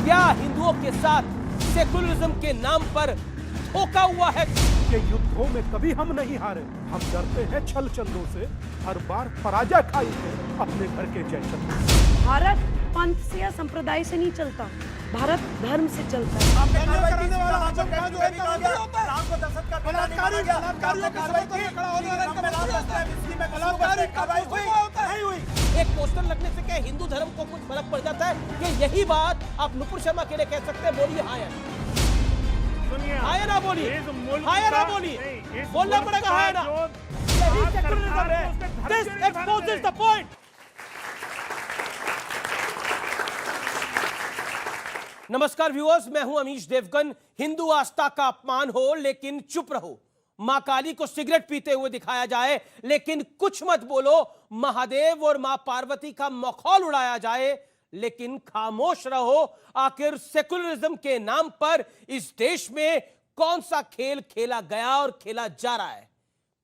क्या हिंदुओं के साथ सेकुलरिज्म के नाम पर धोखा हुआ है? ये युद्धों में कभी हम नहीं हारे। हम डरते हैं छल चंदों से, हर बार पराजय खाई है अपने घर के जैसे। भारत पंथ से या संप्रदाय से नहीं चलता, भारत धर्म से चलता है। एक पोस्टर लगने से क्या हिंदू धर्म को कुछ फर्क पड़ जाता है? ये यही बात आप नुपुर शर्मा के लिए कह सकते हैं। बोलिए हाँ या हाँ ना बोलिए, हाँ या ना बोलिए, बोलना पड़ेगा हाँ ना। यही सेकुलरिज्म है। This exposes the point. नमस्कार व्यूअर्स, मैं हूं अमीश देवगन। हिंदू आस्था का अपमान हो लेकिन चुप रहो, मां काली को सिगरेट पीते हुए दिखाया जाए लेकिन कुछ मत बोलो, महादेव और मां पार्वती का मखौल उड़ाया जाए लेकिन खामोश रहो। आखिर सेकुलरिज्म के नाम पर इस देश में कौन सा खेल खेला गया और खेला जा रहा है?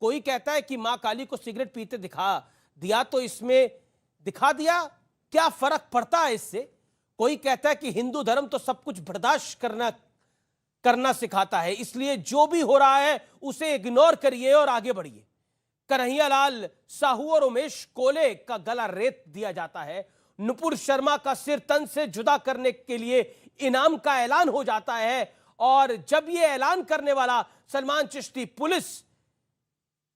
कोई कहता है कि मां काली को सिगरेट पीते दिखा दिया तो इसमें दिखा दिया, क्या फर्क पड़ता है इससे? कोई कहता है कि हिंदू धर्म तो सब कुछ बर्दाश्त करना सिखाता है, इसलिए जो भी हो रहा है उसे इग्नोर करिए और आगे बढ़िए। कन्हैयालाल साहू और उमेश कोले का गला रेत दिया जाता है, नुपुर शर्मा का सिर तन से जुदा करने के लिए इनाम का ऐलान हो जाता है, और जब यह ऐलान करने वाला सलमान चिश्ती पुलिस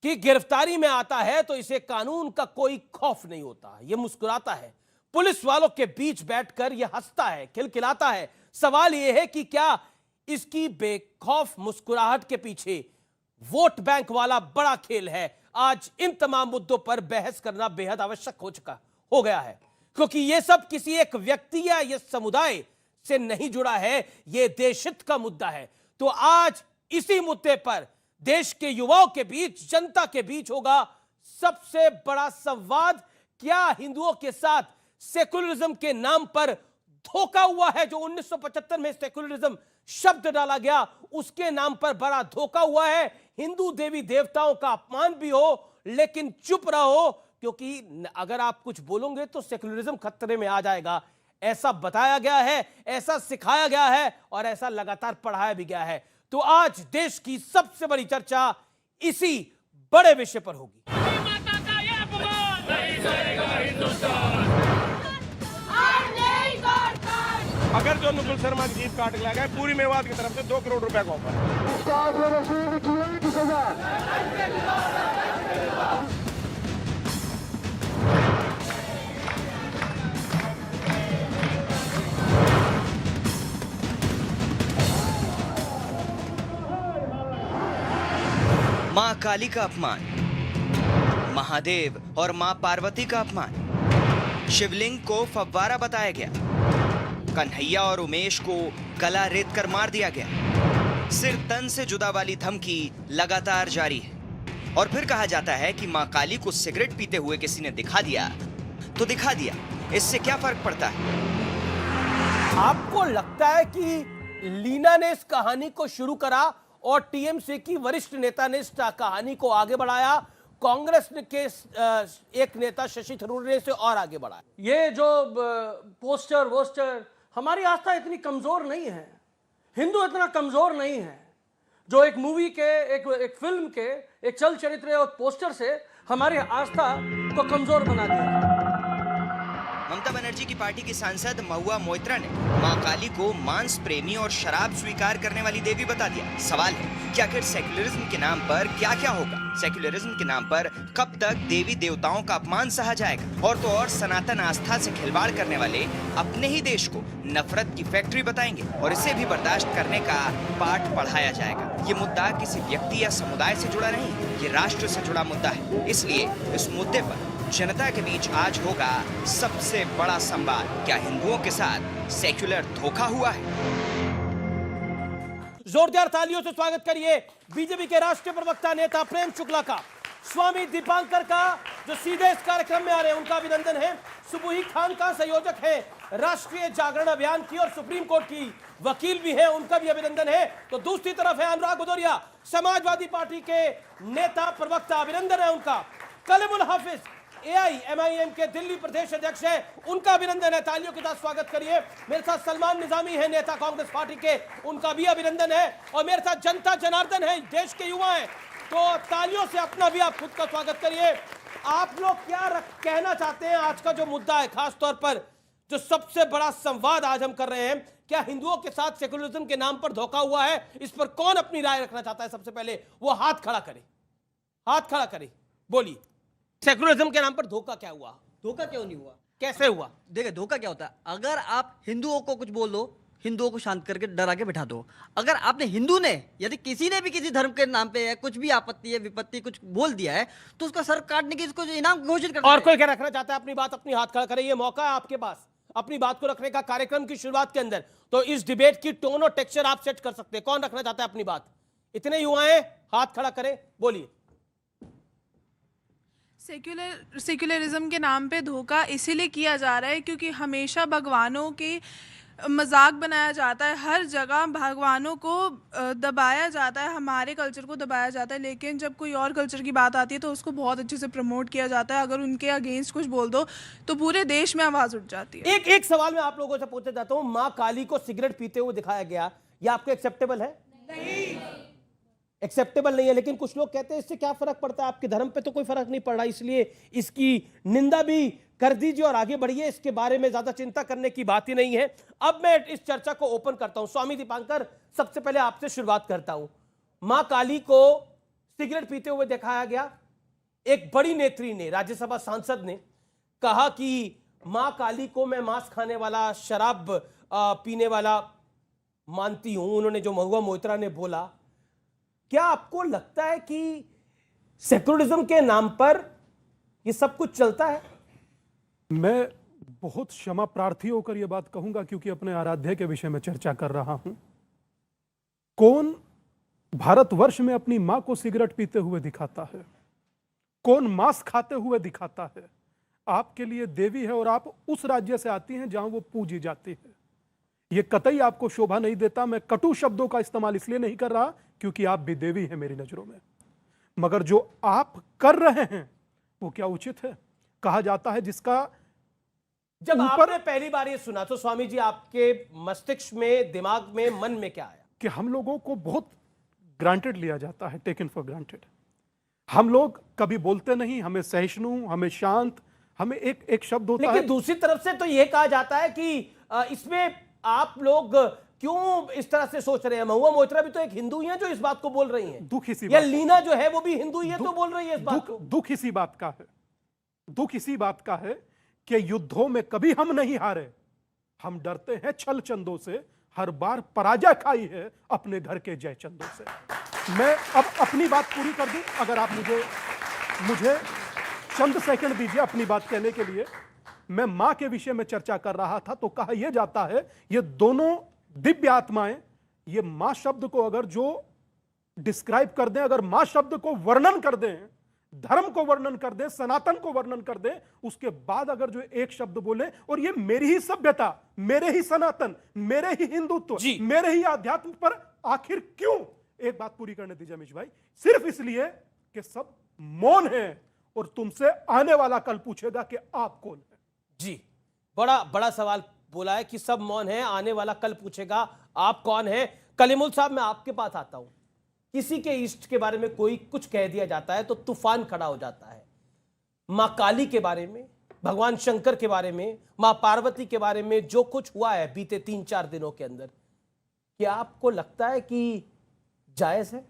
की गिरफ्तारी में आता है तो इसे कानून का कोई खौफ नहीं होता। यह मुस्कुराता है, पुलिस वालों के बीच बैठकर यह हंसता है, खिलखिलाता है। सवाल यह है कि क्या इसकी बेखौफ मुस्कुराहट के पीछे वोट बैंक वाला बड़ा खेल है? आज इन तमाम मुद्दों पर बहस करना बेहद आवश्यक हो गया है, क्योंकि यह सब किसी एक व्यक्ति या यह समुदाय से नहीं जुड़ा है, यह देशहित का मुद्दा है। तो आज इसी मुद्दे पर देश के युवाओं के बीच, जनता के बीच होगा सबसे बड़ा संवाद। क्या हिंदुओं के साथ सेकुलरिज्म के नाम पर धोखा हुआ है? जो 1975 में सेकुलरिज्म शब्द डाला गया उसके नाम पर बड़ा धोखा हुआ है। हिंदू देवी देवताओं का अपमान भी हो लेकिन चुप रहो, क्योंकि अगर आप कुछ बोलोगे तो सेकुलरिज्म खतरे में आ जाएगा। ऐसा बताया गया है, ऐसा सिखाया गया है और ऐसा लगातार पढ़ाया भी गया है। तो आज देश की सबसे बड़ी चर्चा इसी बड़े विषय पर होगी। अगर जो नुपुर शर्मा की जीप काट लिया गया, पूरी मेवात की तरफ से 2 करोड़ रुपए का ऑफर। मां काली का अपमान, महादेव और मां पार्वती का अपमान, शिवलिंग को फव्वारा बताया गया, कन्हैया और उमेश को गला रेत कर मार दिया गया, सिर तन से जुदा वाली धमकी लगातार जारी है। और फिर कहा जाता है कि मां काली को सिगरेट पीते हुए किसी ने दिखा दिया तो दिखा दिया, इससे क्या फर्क पड़ता है? आपको लगता है कि लीना ने इस कहानी को शुरू करा और टीएमसी की वरिष्ठ नेता ने इस कहानी को आगे बढ़ाया, कांग्रेस के एक नेता शशि थरूर ने इसे और आगे बढ़ाया? ये जो पोस्टर हमारी आस्था इतनी कमजोर नहीं है, हिंदू इतना कमजोर नहीं है जो एक मूवी के, एक फिल्म के, एक चल चरित्र और पोस्टर से हमारी आस्था को कमजोर बना दिया। ममता बनर्जी की पार्टी की सांसद महुआ मोइत्रा ने मां काली को मांस प्रेमी और शराब स्वीकार करने वाली देवी बता दिया। सवाल है कि आखिर सेक्युलरिज्म के नाम पर क्या क्या होगा? सेक्युलरिज्म के नाम पर कब तक देवी देवताओं का अपमान सहा जाएगा? और तो और सनातन आस्था से खिलवाड़ करने वाले अपने ही देश को नफरत की फैक्ट्री बताएंगे और इसे भी बर्दाश्त करने का पाठ पढ़ाया जाएगा। ये मुद्दा किसी व्यक्ति या समुदाय से जुड़ा नहीं, ये राष्ट्र से जुड़ा मुद्दा है। इसलिए इस मुद्दे पर जनता के बीच आज होगा सबसे बड़ा संवाद। क्या हिंदुओं के साथ सेक्युलर धोखा हुआ है? जोरदार तालियों से स्वागत करिए बीजेपी के राष्ट्रीय प्रवक्ता नेता प्रेम शुक्ला का, स्वामी दीपांकर का जो सीधे इस कार्यक्रम में आ रहे हैं उनका अभिनंदन है, सुबुही खान का संयोजक है राष्ट्रीय जागरण अभियान की और सुप्रीम कोर्ट की वकील भी है, उनका भी अभिनंदन है। तो दूसरी तरफ है अनुराग भदौरिया, समाजवादी पार्टी के नेता प्रवक्ता, अभिनंदन है उनका। कलीमुल हाफिज AIMIM के दिल्ली प्रदेश अध्यक्ष है, उनका अभिनंदन है। तालियों के साथ स्वागत करिए। मेरे साथ सलमान निजामी है, नेता कांग्रेस पार्टी के, उनका भी अभिनंदन है। और मेरे साथ जनता जनार्दन है, देश के युवा हैं, तो तालियों से अपना भी आप खुद का स्वागत करिए। आप लोग क्या कहना चाहते हैं? आज का जो मुद्दा है, खास तौर पर जो सबसे बड़ा संवाद आज हम कर रहे हैं, क्या हिंदुओं के साथ सेकुलरिज्म के नाम पर धोखा हुआ है? इस पर कौन अपनी राय रखना चाहता है? सबसे पहले वो हाथ खड़ा करे, हाथ खड़ा करे, बोलिए। सेकुलरिज्म के नाम पर धोखा क्या हुआ? धोखा क्यों नहीं हुआ? कैसे हुआ? देखिए, धोखा क्या होता है? अगर आप हिंदुओं को कुछ बोल दो, हिंदुओं को शांत करके डरा के बिठा दो। अगर आपने हिंदू ने, यदि किसी ने भी किसी धर्म के नाम पे कुछ भी आपत्ति है, विपत्ति कुछ बोल दिया है, तो उसका सर काटने की इसको इनाम घोषित कर। और कोई क्या रखना चाहता है अपनी बात? अपनी हाथ खड़ा करे, ये मौका है आपके पास अपनी बात को रखने का कार्यक्रम की शुरुआत के अंदर। तो इस डिबेट की टोन और टेक्सचर आप सेट कर सकते हैं। कौन रखना चाहता है अपनी बात? इतने युवा हैं, हाथ खड़ा करें, बोलिए। सेक्युलरिज्म के नाम पे धोखा इसीलिए किया जा रहा है क्योंकि हमेशा भगवानों के मजाक बनाया जाता है। हर जगह भगवानों को दबाया जाता है, हमारे कल्चर को दबाया जाता है। लेकिन जब कोई और कल्चर की बात आती है तो उसको बहुत अच्छे से प्रमोट किया जाता है। अगर उनके अगेंस्ट कुछ बोल दो तो पूरे देश में आवाज उठ जाती है। एक सवाल मैं आप लोगों से पूछना चाहता हूं, मां काली को सिगरेट पीते हुए दिखाया गया, यह आपको एक्सेप्टेबल है? नहीं, एक्सेप्टेबल नहीं है। लेकिन कुछ लोग कहते हैं इससे क्या फर्क पड़ता है, आपके धर्म पे तो कोई फर्क नहीं पड़ रहा, इसलिए इसकी निंदा भी कर दीजिए और आगे बढ़िए, इसके बारे में ज्यादा चिंता करने की बात ही नहीं है। अब मैं इस चर्चा को ओपन करता हूं। स्वामी दीपांकर, सबसे पहले आपसे शुरुआत करता हूं। मां काली को सिगरेट पीते हुए दिखाया गया, एक बड़ी नेत्री ने, राज्यसभा सांसद ने कहा कि मां काली को मैं मांस खाने वाला, शराब पीने वाला मानती हूं। उन्होंने जो महुआ मोइत्रा ने बोला, क्या आपको लगता है कि सेकुलरिज्म के नाम पर यह सब कुछ चलता है? मैं बहुत क्षमा प्रार्थी होकर यह बात कहूंगा क्योंकि अपने आराध्य के विषय में चर्चा कर रहा हूं। कौन भारतवर्ष में अपनी मां को सिगरेट पीते हुए दिखाता है? कौन मांस खाते हुए दिखाता है? आपके लिए देवी है और आप उस राज्य से आती हैं जहां वो पूजी जाती है। यह कतई आपको शोभा नहीं देता। मैं कटु शब्दों का इस्तेमाल इसलिए नहीं कर रहा क्योंकि आप भी देवी हैं मेरी नजरों में, मगर जो आप कर रहे हैं वो क्या उचित है? कहा जाता है जिसका जब आपने पहली बार ये सुना तो स्वामी जी आपके मस्तिष्क में, दिमाग में, मन में क्या आया? कि हम लोगों को बहुत ग्रांटेड लिया जाता है, टेकन फॉर ग्रांटेड। हम लोग कभी बोलते नहीं, हमें सहिष्णु, हमें शांत, हमें एक शब्द होता है। लेकिन दूसरी तरफ से तो यह कहा जाता है कि इसमें आप लोग क्यों इस तरह से सोच रहे हैं? महुआ मोइत्रा भी तो एक हिंदू ही है जो इस बात को बोल रही हैं। दुख इसी या लीना जो है वो भी हिंदू ही है तो बोल रही है इस बात को। दुख इसी बात का है, दुख इसी बात का है कि युद्धों में कभी हम नहीं हारे। हम डरते हैं छल चंदों से, हर बार पराजय खाई है अपने घर के जय चंदों से। मैं अब अपनी बात पूरी कर दूं, अगर आप मुझे चंद सेकंड दीजिए अपनी बात कहने के लिए। मैं मां के विषय में चर्चा कर रहा था तो कहा यह जाता है ये दोनों दिव्य आत्माएं, ये मां शब्द को अगर जो डिस्क्राइब कर दें, अगर मां शब्द को वर्णन कर दें, धर्म को वर्णन कर दें, सनातन को वर्णन कर दें, उसके बाद अगर जो एक शब्द बोले और ये मेरी ही सभ्यता, मेरे ही सनातन, मेरे ही हिंदुत्व, मेरे ही आध्यात्म पर आखिर क्यों? एक बात पूरी करने दीजिए अमीश भाई। सिर्फ इसलिए कि सब मौन है और तुमसे आने वाला कल पूछेगा कि आप कौन है। जी, बड़ा बड़ा सवाल बोला है कि सब मौन है, आने वाला कल पूछेगा आप कौन है। कलीमुल साहब, मैं आपके पास आता हूं। किसी के इष्ट के बारे में कोई कुछ कह दिया जाता है तो तूफान खड़ा हो जाता है। मां काली के बारे में, भगवान शंकर के बारे में, मां पार्वती के बारे में जो कुछ हुआ है बीते 3-4 दिनों के अंदर, क्या आपको लगता है कि जायज है?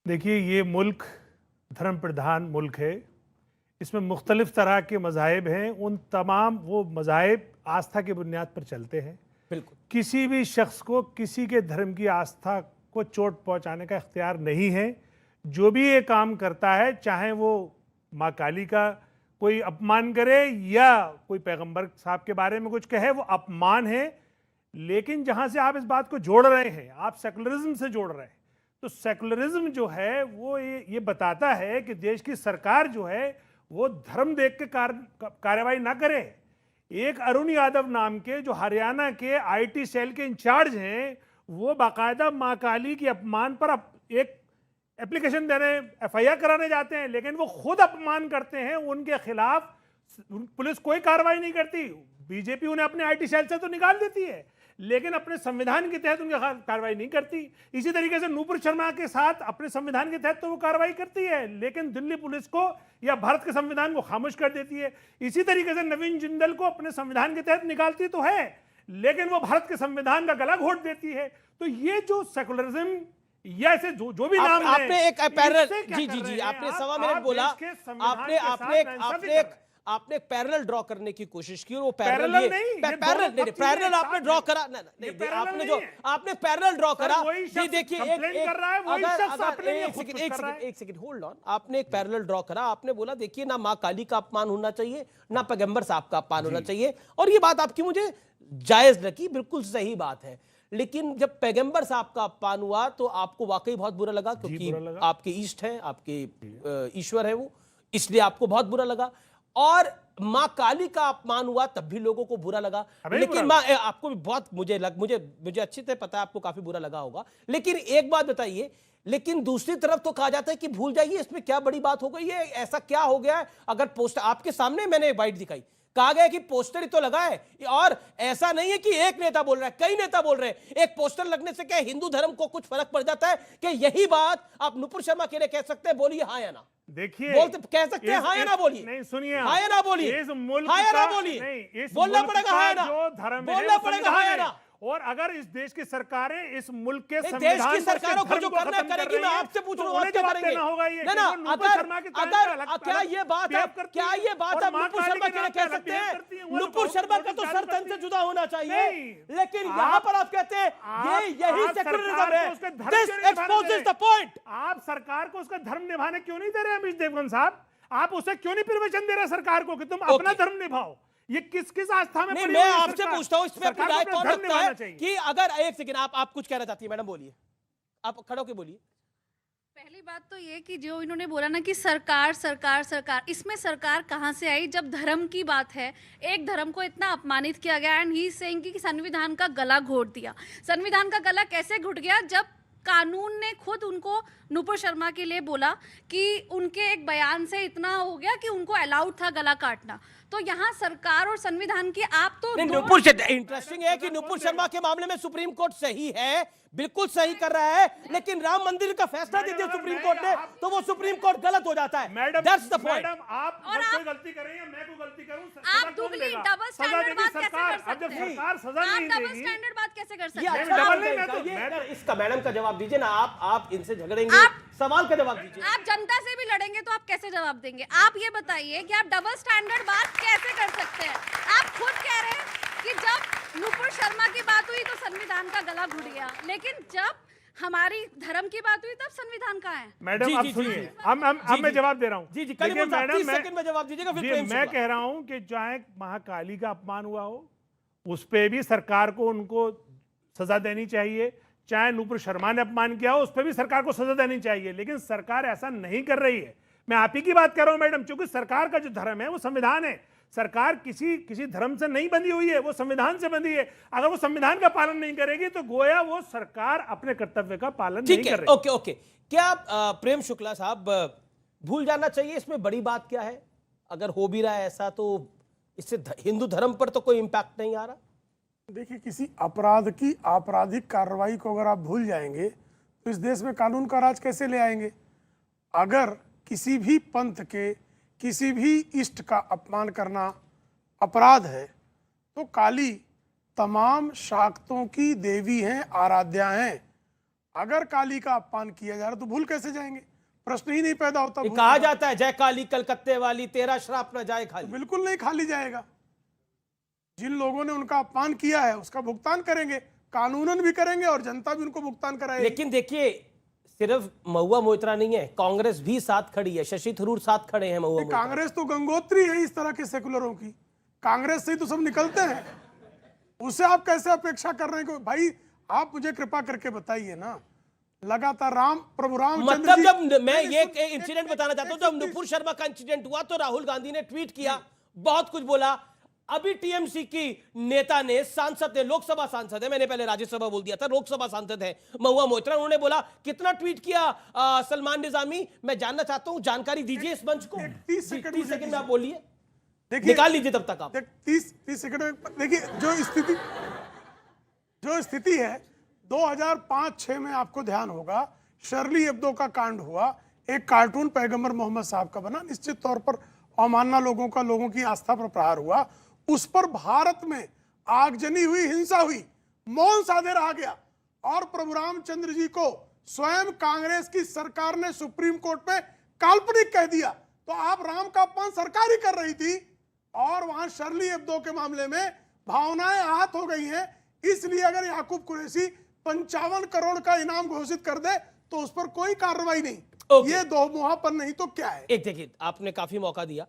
देखिए, ये मुल्क धर्म प्रधान मुल्क है। इसमें मुख्तलिफ तरह के मज़ाहिब हैं। उन तमाम वो मज़ाहिब आस्था की बुनियाद पर चलते हैं। बिल्कुल, किसी भी शख्स को किसी के धर्म की आस्था को चोट पहुंचाने का इख्तियार नहीं है। जो भी ये काम करता है, चाहे वो माँ काली का कोई अपमान करे या कोई पैगंबर साहब के बारे में कुछ कहे, वो अपमान है। लेकिन जहाँ से आप इस बात को जोड़ रहे हैं, आप सेकुलरिज्म से जोड़ रहे हैं, तो सेकुलरिज्म जो है वो ये बताता है कि देश की सरकार जो है वो धर्म देख के कार्रवाई ना करे। एक अरुण यादव नाम के जो हरियाणा के आईटी सेल के इंचार्ज हैं, वो बाकायदा माँ काली के अपमान पर एक एप्लीकेशन देने, एफआईआर कराने जाते हैं, लेकिन वो खुद अपमान करते हैं, उनके खिलाफ पुलिस कोई कार्रवाई नहीं करती। बीजेपी उन्हें अपने आईटी सेल से तो निकाल देती है, लेकिन अपने संविधान के तहत उनके खिलाफ कार्रवाई नहीं करती। इसी तरीके से नूपुर शर्मा के साथ अपने संविधान के तहत तो वो कार्रवाई करती है, लेकिन दिल्ली पुलिस को या भारत के संविधान को खामोश कर देती है। इसी तरीके से नवीन जिंदल को अपने संविधान के तहत निकालती तो है, लेकिन वो भारत के संविधान का गला घोट देती है। तो ये जो सेकुलरिज्म या ऐसे जो भी नाम आपने एक पैरेलल, जी आपने सवा मिनट बोला, आपने एक पैरेलल ड्रॉ करने की कोशिश की और वो पैरेलल आपने ड्रॉ करा। आपने पैरेलल ड्रॉ करा। ये देखिए, एक सेकंड होल्ड ऑन। आपने एक पैरेलल ड्रॉ करा। आपने बोला देखिए, ना मां काली का अपमान होना चाहिए, ना पैगंबर साहब का अपमान होना चाहिए, और ये बात आपकी मुझे जायज लगी, बिल्कुल सही बात है। लेकिन जब पैगंबर साहब का अपमान हुआ तो आपको वाकई बहुत बुरा लगा, क्योंकि आपके ईष्ट हैं, आपके ईश्वर है वो, इसलिए आपको बहुत बुरा लगा। और मां काली का अपमान हुआ तब भी लोगों को बुरा लगा, लेकिन आपको भी बहुत, मुझे अच्छी तरह पता है आपको काफी बुरा लगा होगा। लेकिन एक बात बताइए, लेकिन दूसरी तरफ तो कहा जाता है कि भूल जाइए, इसमें क्या बड़ी बात हो गई है, ऐसा क्या हो गया है? अगर पोस्टर आपके सामने मैंने एक बाइट दिखाई, कहा गया कि पोस्टर ही तो लगा है, और ऐसा नहीं है कि एक नेता बोल रहा है, कई नेता बोल रहे हैं। एक पोस्टर लगने से क्या हिंदू धर्म को कुछ फर्क पड़ जाता है? कि यही बात आप नुपुर शर्मा के लिए कह सकते हैं, बोलिए हाँ या ना। देखिए, बोलते कह सकते हैं हाँ या ना बोलिए। नहीं, सुनिए, हाँ या ना बोलिए, इस मुल्क हाँ या ना का, बोलिए, नहीं, बोलना पड़ेगा हाँ या ना, जो धर्म बोलना पड़ेगा हाँ या ना। और अगर इस देश की सरकारें इस मुल्क के देश संविधान की सरकारों को जो करना करेगी, मैं आपसे पूछ रहा हूं, आप क्या करेंगे? ना, अगर क्या ये बात आप नुपुर शर्मा के लिए कह सकते हैं? नुपुर शर्मा का तो सर तन से जुदा होना चाहिए, लेकिन यहां पर आप कहते हैं यही सेकुलरिज्म है। This exposes the point. आप सरकार को उसका धर्म निभाने क्यों नहीं दे रहे अमीश देवगन साहब? आप उसे क्यों नहीं परमिशन दे रहे सरकार को कि तुम अपना धर्म निभाओ? ये किस आस्था में? नहीं, मैं आपसे पूछता हूं, इसमें अपनी राय कौन रखता है कि अगर, एक सेकंड, आप कुछ कहना चाहती है मैडम, बोलिए, आप खड़े होकर बोलिए। पहली बात तो ये कि जो इन्होंने बोला ना कि सरकार सरकार सरकार, इसमें सरकार कहाँ से आई जब धर्म की बात है? एक धर्म को इतना अपमानित किया गया, एंड ही सेइंग कि संविधान का गला घोट दिया। संविधान का गला कैसे घुट गया? जब कानून ने खुद उनको, नुपुर शर्मा के लिए बोला कि उनके एक बयान से इतना हो गया कि उनको अलाउड था गला काटना। तो यहाँ सरकार और संविधान की आप तो इंटरेस्टिंग है कि नुपुर शर्मा के मामले में सुप्रीम कोर्ट सही है, बिल्कुल सही कर रहा है, लेकिन राम मंदिर का फैसला दे दिया सुप्रीम कोर्ट ने, तो वो सुप्रीम कोर्ट गलत हो जाता है। That's the point. आप कोई गलती करें या मैं कोई गलती करूं, आप डबल स्टैंडर्ड बात कैसे कर सकते हैं? सरकार सजा नहीं देगी। डबल स्टैंडर्ड बात कैसे कर सकते हैं? इसका मैडम का जवाब दीजिए ना, आप इनसे झगड़ेंगे, सवाल का जवाब दीजिए। आप जनता से भी लड़ेंगे तो आप कैसे जवाब देंगे? आप ये बताइए कि आप डबल स्टैंडर्ड बात कैसे कर सकते हैं? आप खुद कह रहे हैं कि जब नुपुर शर्मा की बात हुई तो संविधान का गला घुट गया, लेकिन जब हमारी धर्म की बात हुई तब संविधान कहाँ है? मैडम, आप सुनिए, अब मैं जवाब दे रहा हूँ। जी मैडम, मैं जवाब दीजिएगा, फिर मैं कह रहा हूँ कि चाहे महाकाली का अपमान हुआ हो, उस पर भी सरकार को उनको सजा देनी चाहिए। चाहे नुपुर शर्मा ने अपमान किया हो, उस पर भी सरकार को सजा देनी चाहिए, लेकिन सरकार ऐसा नहीं कर रही है। मैं आप ही की बात कर रहा हूं मैडम, क्योंकि सरकार का जो धर्म है वो संविधान है। सरकार किसी धर्म से नहीं बंधी हुई है, वो संविधान से बंधी है। अगर वो संविधान का पालन नहीं करेगी तो गोया वो सरकार अपने कर्तव्य का पालन नहीं कर रही। ओके। क्या प्रेम शुक्ला साहब, भूल जाना चाहिए, इसमें बड़ी बात क्या है? अगर हो भी रहा है ऐसा, तो इससे हिंदू धर्म पर तो कोई इंपैक्ट नहीं आ रहा। देखिए, किसी अपराध की आपराधिक कार्रवाई को अगर आप भूल जाएंगे तो इस देश में कानून का राज कैसे ले आएंगे? अगर किसी भी पंथ के किसी भी इष्ट का अपमान करना अपराध है तो काली तमाम शाक्तों की देवी हैं, आराध्या हैं। अगर काली का अपमान किया जा रहा तो भूल कैसे जाएंगे? प्रश्न ही नहीं पैदा होता। कहा जाता है जय काली कलकत्ते वाली, तेरा श्राप न जाए खाली। तो बिल्कुल नहीं खाली जाएगा। जिन लोगों ने उनका अपमान किया है उसका भुगतान करेंगे, कानूनन भी करेंगे और जनता भी उनको भुगतान कराएगी। लेकिन देखिए, सिर्फ महुआ मोइत्रा नहीं है, कांग्रेस भी साथ खड़ी है, शशि थरूर साथ खड़े हैं। महुआ कांग्रेस तो गंगोत्री है इस तरह के सेकुलरों की, कांग्रेस से ही तो सब निकलते हैं। उससे आप कैसे अपेक्षा कर रहे हैं? भाई आप मुझे कृपा करके बताइए ना, लगातार प्रभु रामचंद्र, मतलब जब मैं ये इंसिडेंट बताना चाहता हूं, जब नुपुर शर्मा का इंसिडेंट हुआ तो राहुल गांधी ने ट्वीट किया, बहुत कुछ बोला, अभी टीएमसी की नेता ने, सांसद ने, लोकसभा सांसद है, मैंने पहले राज्यसभा बोल दिया था, लोकसभा सांसद है महुआ मोइत्रा, उन्होंने बोला कितना ट्वीट किया सलमान निजामी, मैं जानना चाहता हूं, जानकारी दीजिए इस मंच को। 30 सेकंड सेकंड में आप बोलिए, देखिए, निकाल लीजिए तब तक आप। 30 सेकंड में देखिए, जो स्थिति है 2005-6 में आपको ध्यान होगा, शर्ली एब्दो का कांड हुआ, एक कार्टून पैगंबर मोहम्मद साहब का बना, निश्चित तौर पर अवमानना लोगों की आस्था पर प्रहार हुआ, उस पर भारत में आगजनी हुई, हिंसा हुई, मौन साधे रहा गया, और प्रभु रामचंद्र जी को स्वयं कांग्रेस की सरकार ने सुप्रीम कोर्ट में काल्पनिक कह दिया। तो आप राम का अपमान सरकार ही कर रही थी, और वहां शर्ली एब्दो के मामले में भावनाएं आहत हो गई हैं। इसलिए अगर याकूब कुरैशी 55 करोड़ का इनाम घोषित कर दे तो उस पर कोई कार्रवाई नहीं। ये दो मुहापन नहीं तो क्या है। एक देखिए, आपने काफी मौका दिया,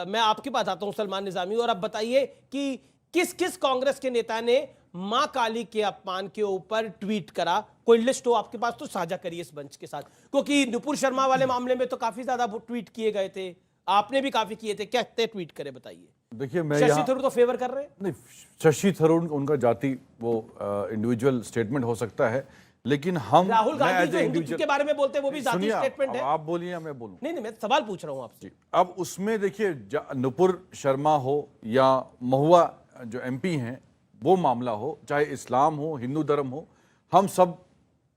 मैं आपके पास आता हूं सलमान निजामी, और अब बताइए कि किस किस कांग्रेस के नेता ने मां काली के अपमान के ऊपर ट्वीट करा। कोई लिस्ट हो आपके पास तो साझा करिए इस मंच के साथ, क्योंकि नुपुर शर्मा वाले मामले में तो काफी ज्यादा ट्वीट किए गए थे, आपने भी काफी किए थे, क्या ट्वीट करे बताइए। देखिए, मैं शशि थरूर तो फेवर कर रहे हैं। नहीं, शशि थरूर उनका जाति वो इंडिविजुअल स्टेटमेंट हो सकता है, लेकिन हम राहुल गांधी जो हिंदुत्व के बारे में बोलते हैं वो भी जाति स्टेटमेंट है। आप बोलिए या मैं बोलूं? नहीं, मैं सवाल पूछ रहा हूं आपसे। अब उसमें देखिए, नुपुर शर्मा हो या महुआ जो एमपी हैं, वो मामला हो, चाहे इस्लाम हो, हिंदू धर्म हो, हम सब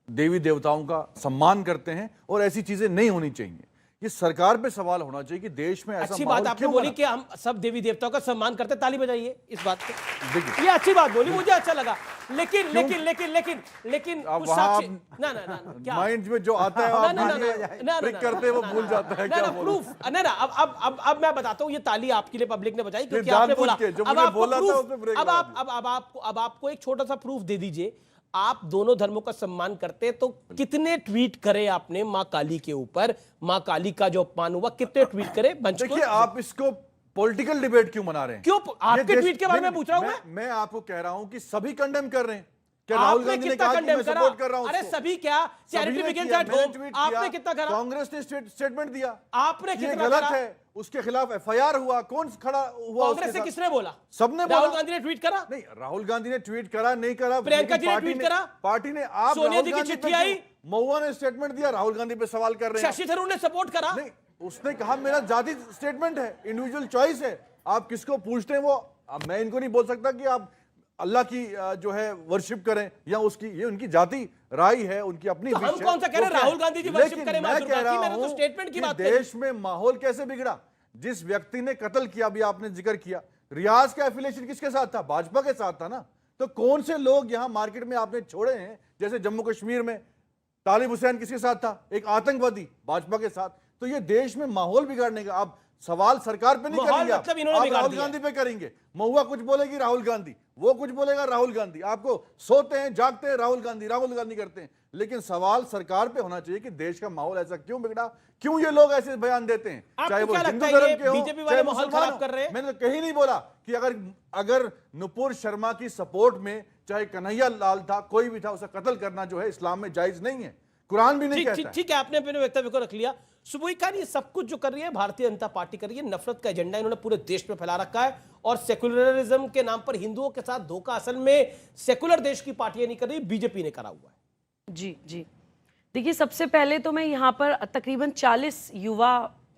देवी देवताओं का सम्मान करते हैं और ऐसी चीजें नहीं होनी चाहिए। ये सरकार पे सवाल होना चाहिए कि देश में ऐसा अच्छी बात आपने बोली कि हम सब देवी देवताओं का सम्मान करते हैं, ताली बजाइए इस बात पे। ये अच्छी बात बोली, मुझे अच्छा लगा, लेकिन क्या माइंड में जो आता है करते वो भूल जाता है। क्या प्रूफ अब मैं बताता हूँ, ये ताली आपके लिए पब्लिक ने बजाई क्योंकि आपने बोला। अब आपको एक छोटा सा प्रूफ दे दीजिए, आप दोनों धर्मों का सम्मान करते तो कितने ट्वीट करे आपने मां काली के ऊपर, मां काली का जो अपमान हुआ, कितने ट्वीट करे? देखिए, आप इसको पॉलिटिकल डिबेट क्यों मना रहे हैं? क्यों आपके ट्वीट के बारे में पूछ रहा हूं मैं आपको कह रहा हूं कि सभी कंडेम कर रहे हैं। क्या राहुल गांधी ने कहा कि मैं सपोर्ट कर रहा हूं? अरे सभी क्या, चैरिटी बिगिंस एट होम, आपने कितना करा? कांग्रेस ने स्टेटमेंट दिया, आपने कितना गलत है, उसके खिलाफ एफआईआर हुआ, कौन खड़ा हुआ? कांग्रेस से किसने बोला? सबने बोला। राहुल गांधी ने ट्वीट करा? नहीं, राहुल गांधी ने ट्वीट करा नहीं करा, प्रियंका जी ने ट्वीट करा, पार्टी ने, आप सोनिया जी की चिट्ठी आई, महुआ ने स्टेटमेंट दिया, राहुल गांधी पे सवाल कर रहे हैं। शशि थरूर ने सपोर्ट करा? नहीं, उसने कहा मेरा जाति स्टेटमेंट है, इंडिविजुअल चॉइस है, आप किसको पूछते हैं वो। अब मैं इनको नहीं बोल सकता कि आप अल्लाह की जो है वर्शिप करें या उसकी, ये उनकी जाति राय है, उनकी अपनी तो हम कौन सा कह रहे हैं राहुल गांधी जी वर्शिप करें मां दुर्गा की? मैंने तो स्टेटमेंट की बात करी। देश में माहौल कैसे बिगड़ा? जिस व्यक्ति ने कत्ल किया, अभी आपने जिक्र किया, रियाज का एफिलिएशन किसके साथ था? भाजपा के साथ था ना। तो कौन से लोग यहां मार्केट में आपने छोड़े हैं? जैसे जम्मू कश्मीर में तालिब हुसैन किसके साथ था? एक आतंकवादी, भाजपा के साथ। तो ये देश में माहौल बिगाड़ने का आप सवाल सरकार पे नहीं करेंगे, मतलब आप राहुल गांधी पे करेंगे। महुआ कुछ बोलेगी, राहुल गांधी, वो कुछ बोलेगा, राहुल गांधी। आपको सोते हैं जागते हैं राहुल गांधी करते हैं, लेकिन सवाल सरकार पे होना चाहिए कि देश का माहौल ऐसा क्यों बिगड़ा, क्यों ये लोग ऐसे बयान देते हैं, चाहे वो हिंदू धर्म के हो, चाहे मुसलमान हो। मैंने तो कहीं नहीं बोला कि अगर नुपुर शर्मा की सपोर्ट में चाहे कन्हैया लाल था, कोई भी था, उसे कत्ल करना जो है इस्लाम में जायज नहीं है, कुरान भी नहीं कहता। ठीक है, आपने अपने वक्तव्य को रख लिया। सुबोई खान, ये सब कुछ जो कर रही है भारतीय जनता पार्टी कर रही है, नफरत का एजेंडा इन्होंने पूरे देश में फैला रखा है, और सेकुलरिज्म के नाम पर हिंदुओं के साथ धोखा असल में सेकुलर देश की पार्टियां नहीं कर रही, बीजेपी ने करा हुआ है। जी जी, देखिए, सबसे पहले तो मैं यहाँ पर तकरीबन 40 युवा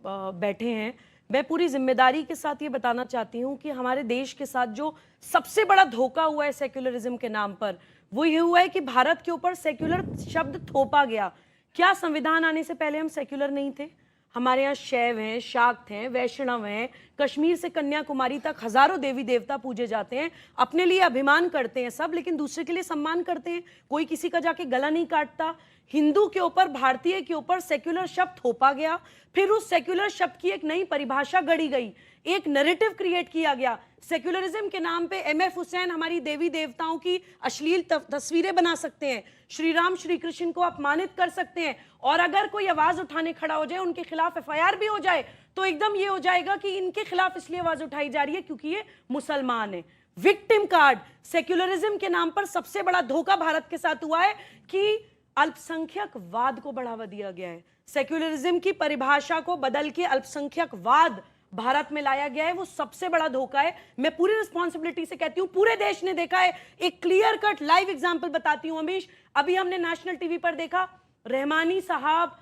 बैठे हैं। मैं पूरी जिम्मेदारी के साथ ये बताना चाहती हूँ कि हमारे देश के साथ जो सबसे बड़ा धोखा हुआ है सेक्युलरिज्म के नाम पर, वो ये हुआ है कि भारत के ऊपर सेक्युलर शब्द थोपा गया। क्या संविधान आने से पहले हम सेक्युलर नहीं थे? हमारे यहाँ शैव हैं, शाक्त हैं, वैष्णव हैं, कश्मीर से कन्याकुमारी तक हजारों देवी देवता पूजे जाते हैं, अपने लिए अभिमान करते हैं सब, लेकिन दूसरे के लिए सम्मान करते हैं, कोई किसी का जाके गला नहीं काटता। हिंदू के ऊपर, भारतीय के ऊपर सेक्युलर शब्द थोपा गया, फिर उस सेक्युलर शब्द की एक नई परिभाषा गढ़ी गई, एक नैरेटिव क्रिएट किया गया। सेक्युलरिज्म के नाम पे एमएफ हुसैन हमारी देवी देवताओं की अश्लील तस्वीरें बना सकते हैं, श्री राम श्री कृष्ण को अपमानित कर सकते हैं, और अगर कोई आवाज उठाने खड़ा हो जाए, उनके खिलाफ एफआईआर भी हो जाए, तो एकदम ये हो जाएगा कि इनके खिलाफ इसलिए आवाज उठाई जा रही है क्योंकि ये मुसलमान है। विक्टिम कार्ड, सेक्युलरिज्म के नाम पर सबसे बड़ा धोखा भारत के साथ हुआ है कि अल्पसंख्यकवाद को बढ़ावा दिया गया है। सेक्युलरिज्म की परिभाषा को बदल के अल्पसंख्यकवाद भारत में लाया गया है वो सबसे बड़ा धोखा है। मैं पूरी रिस्पॉन्सिबिलिटी से कहती हूं, पूरे देश ने देखा है। एक क्लियर कट लाइव एग्जांपल बताती हूं अमीश, अभी हमने नेशनल टीवी पर देखा, रहमानी साहब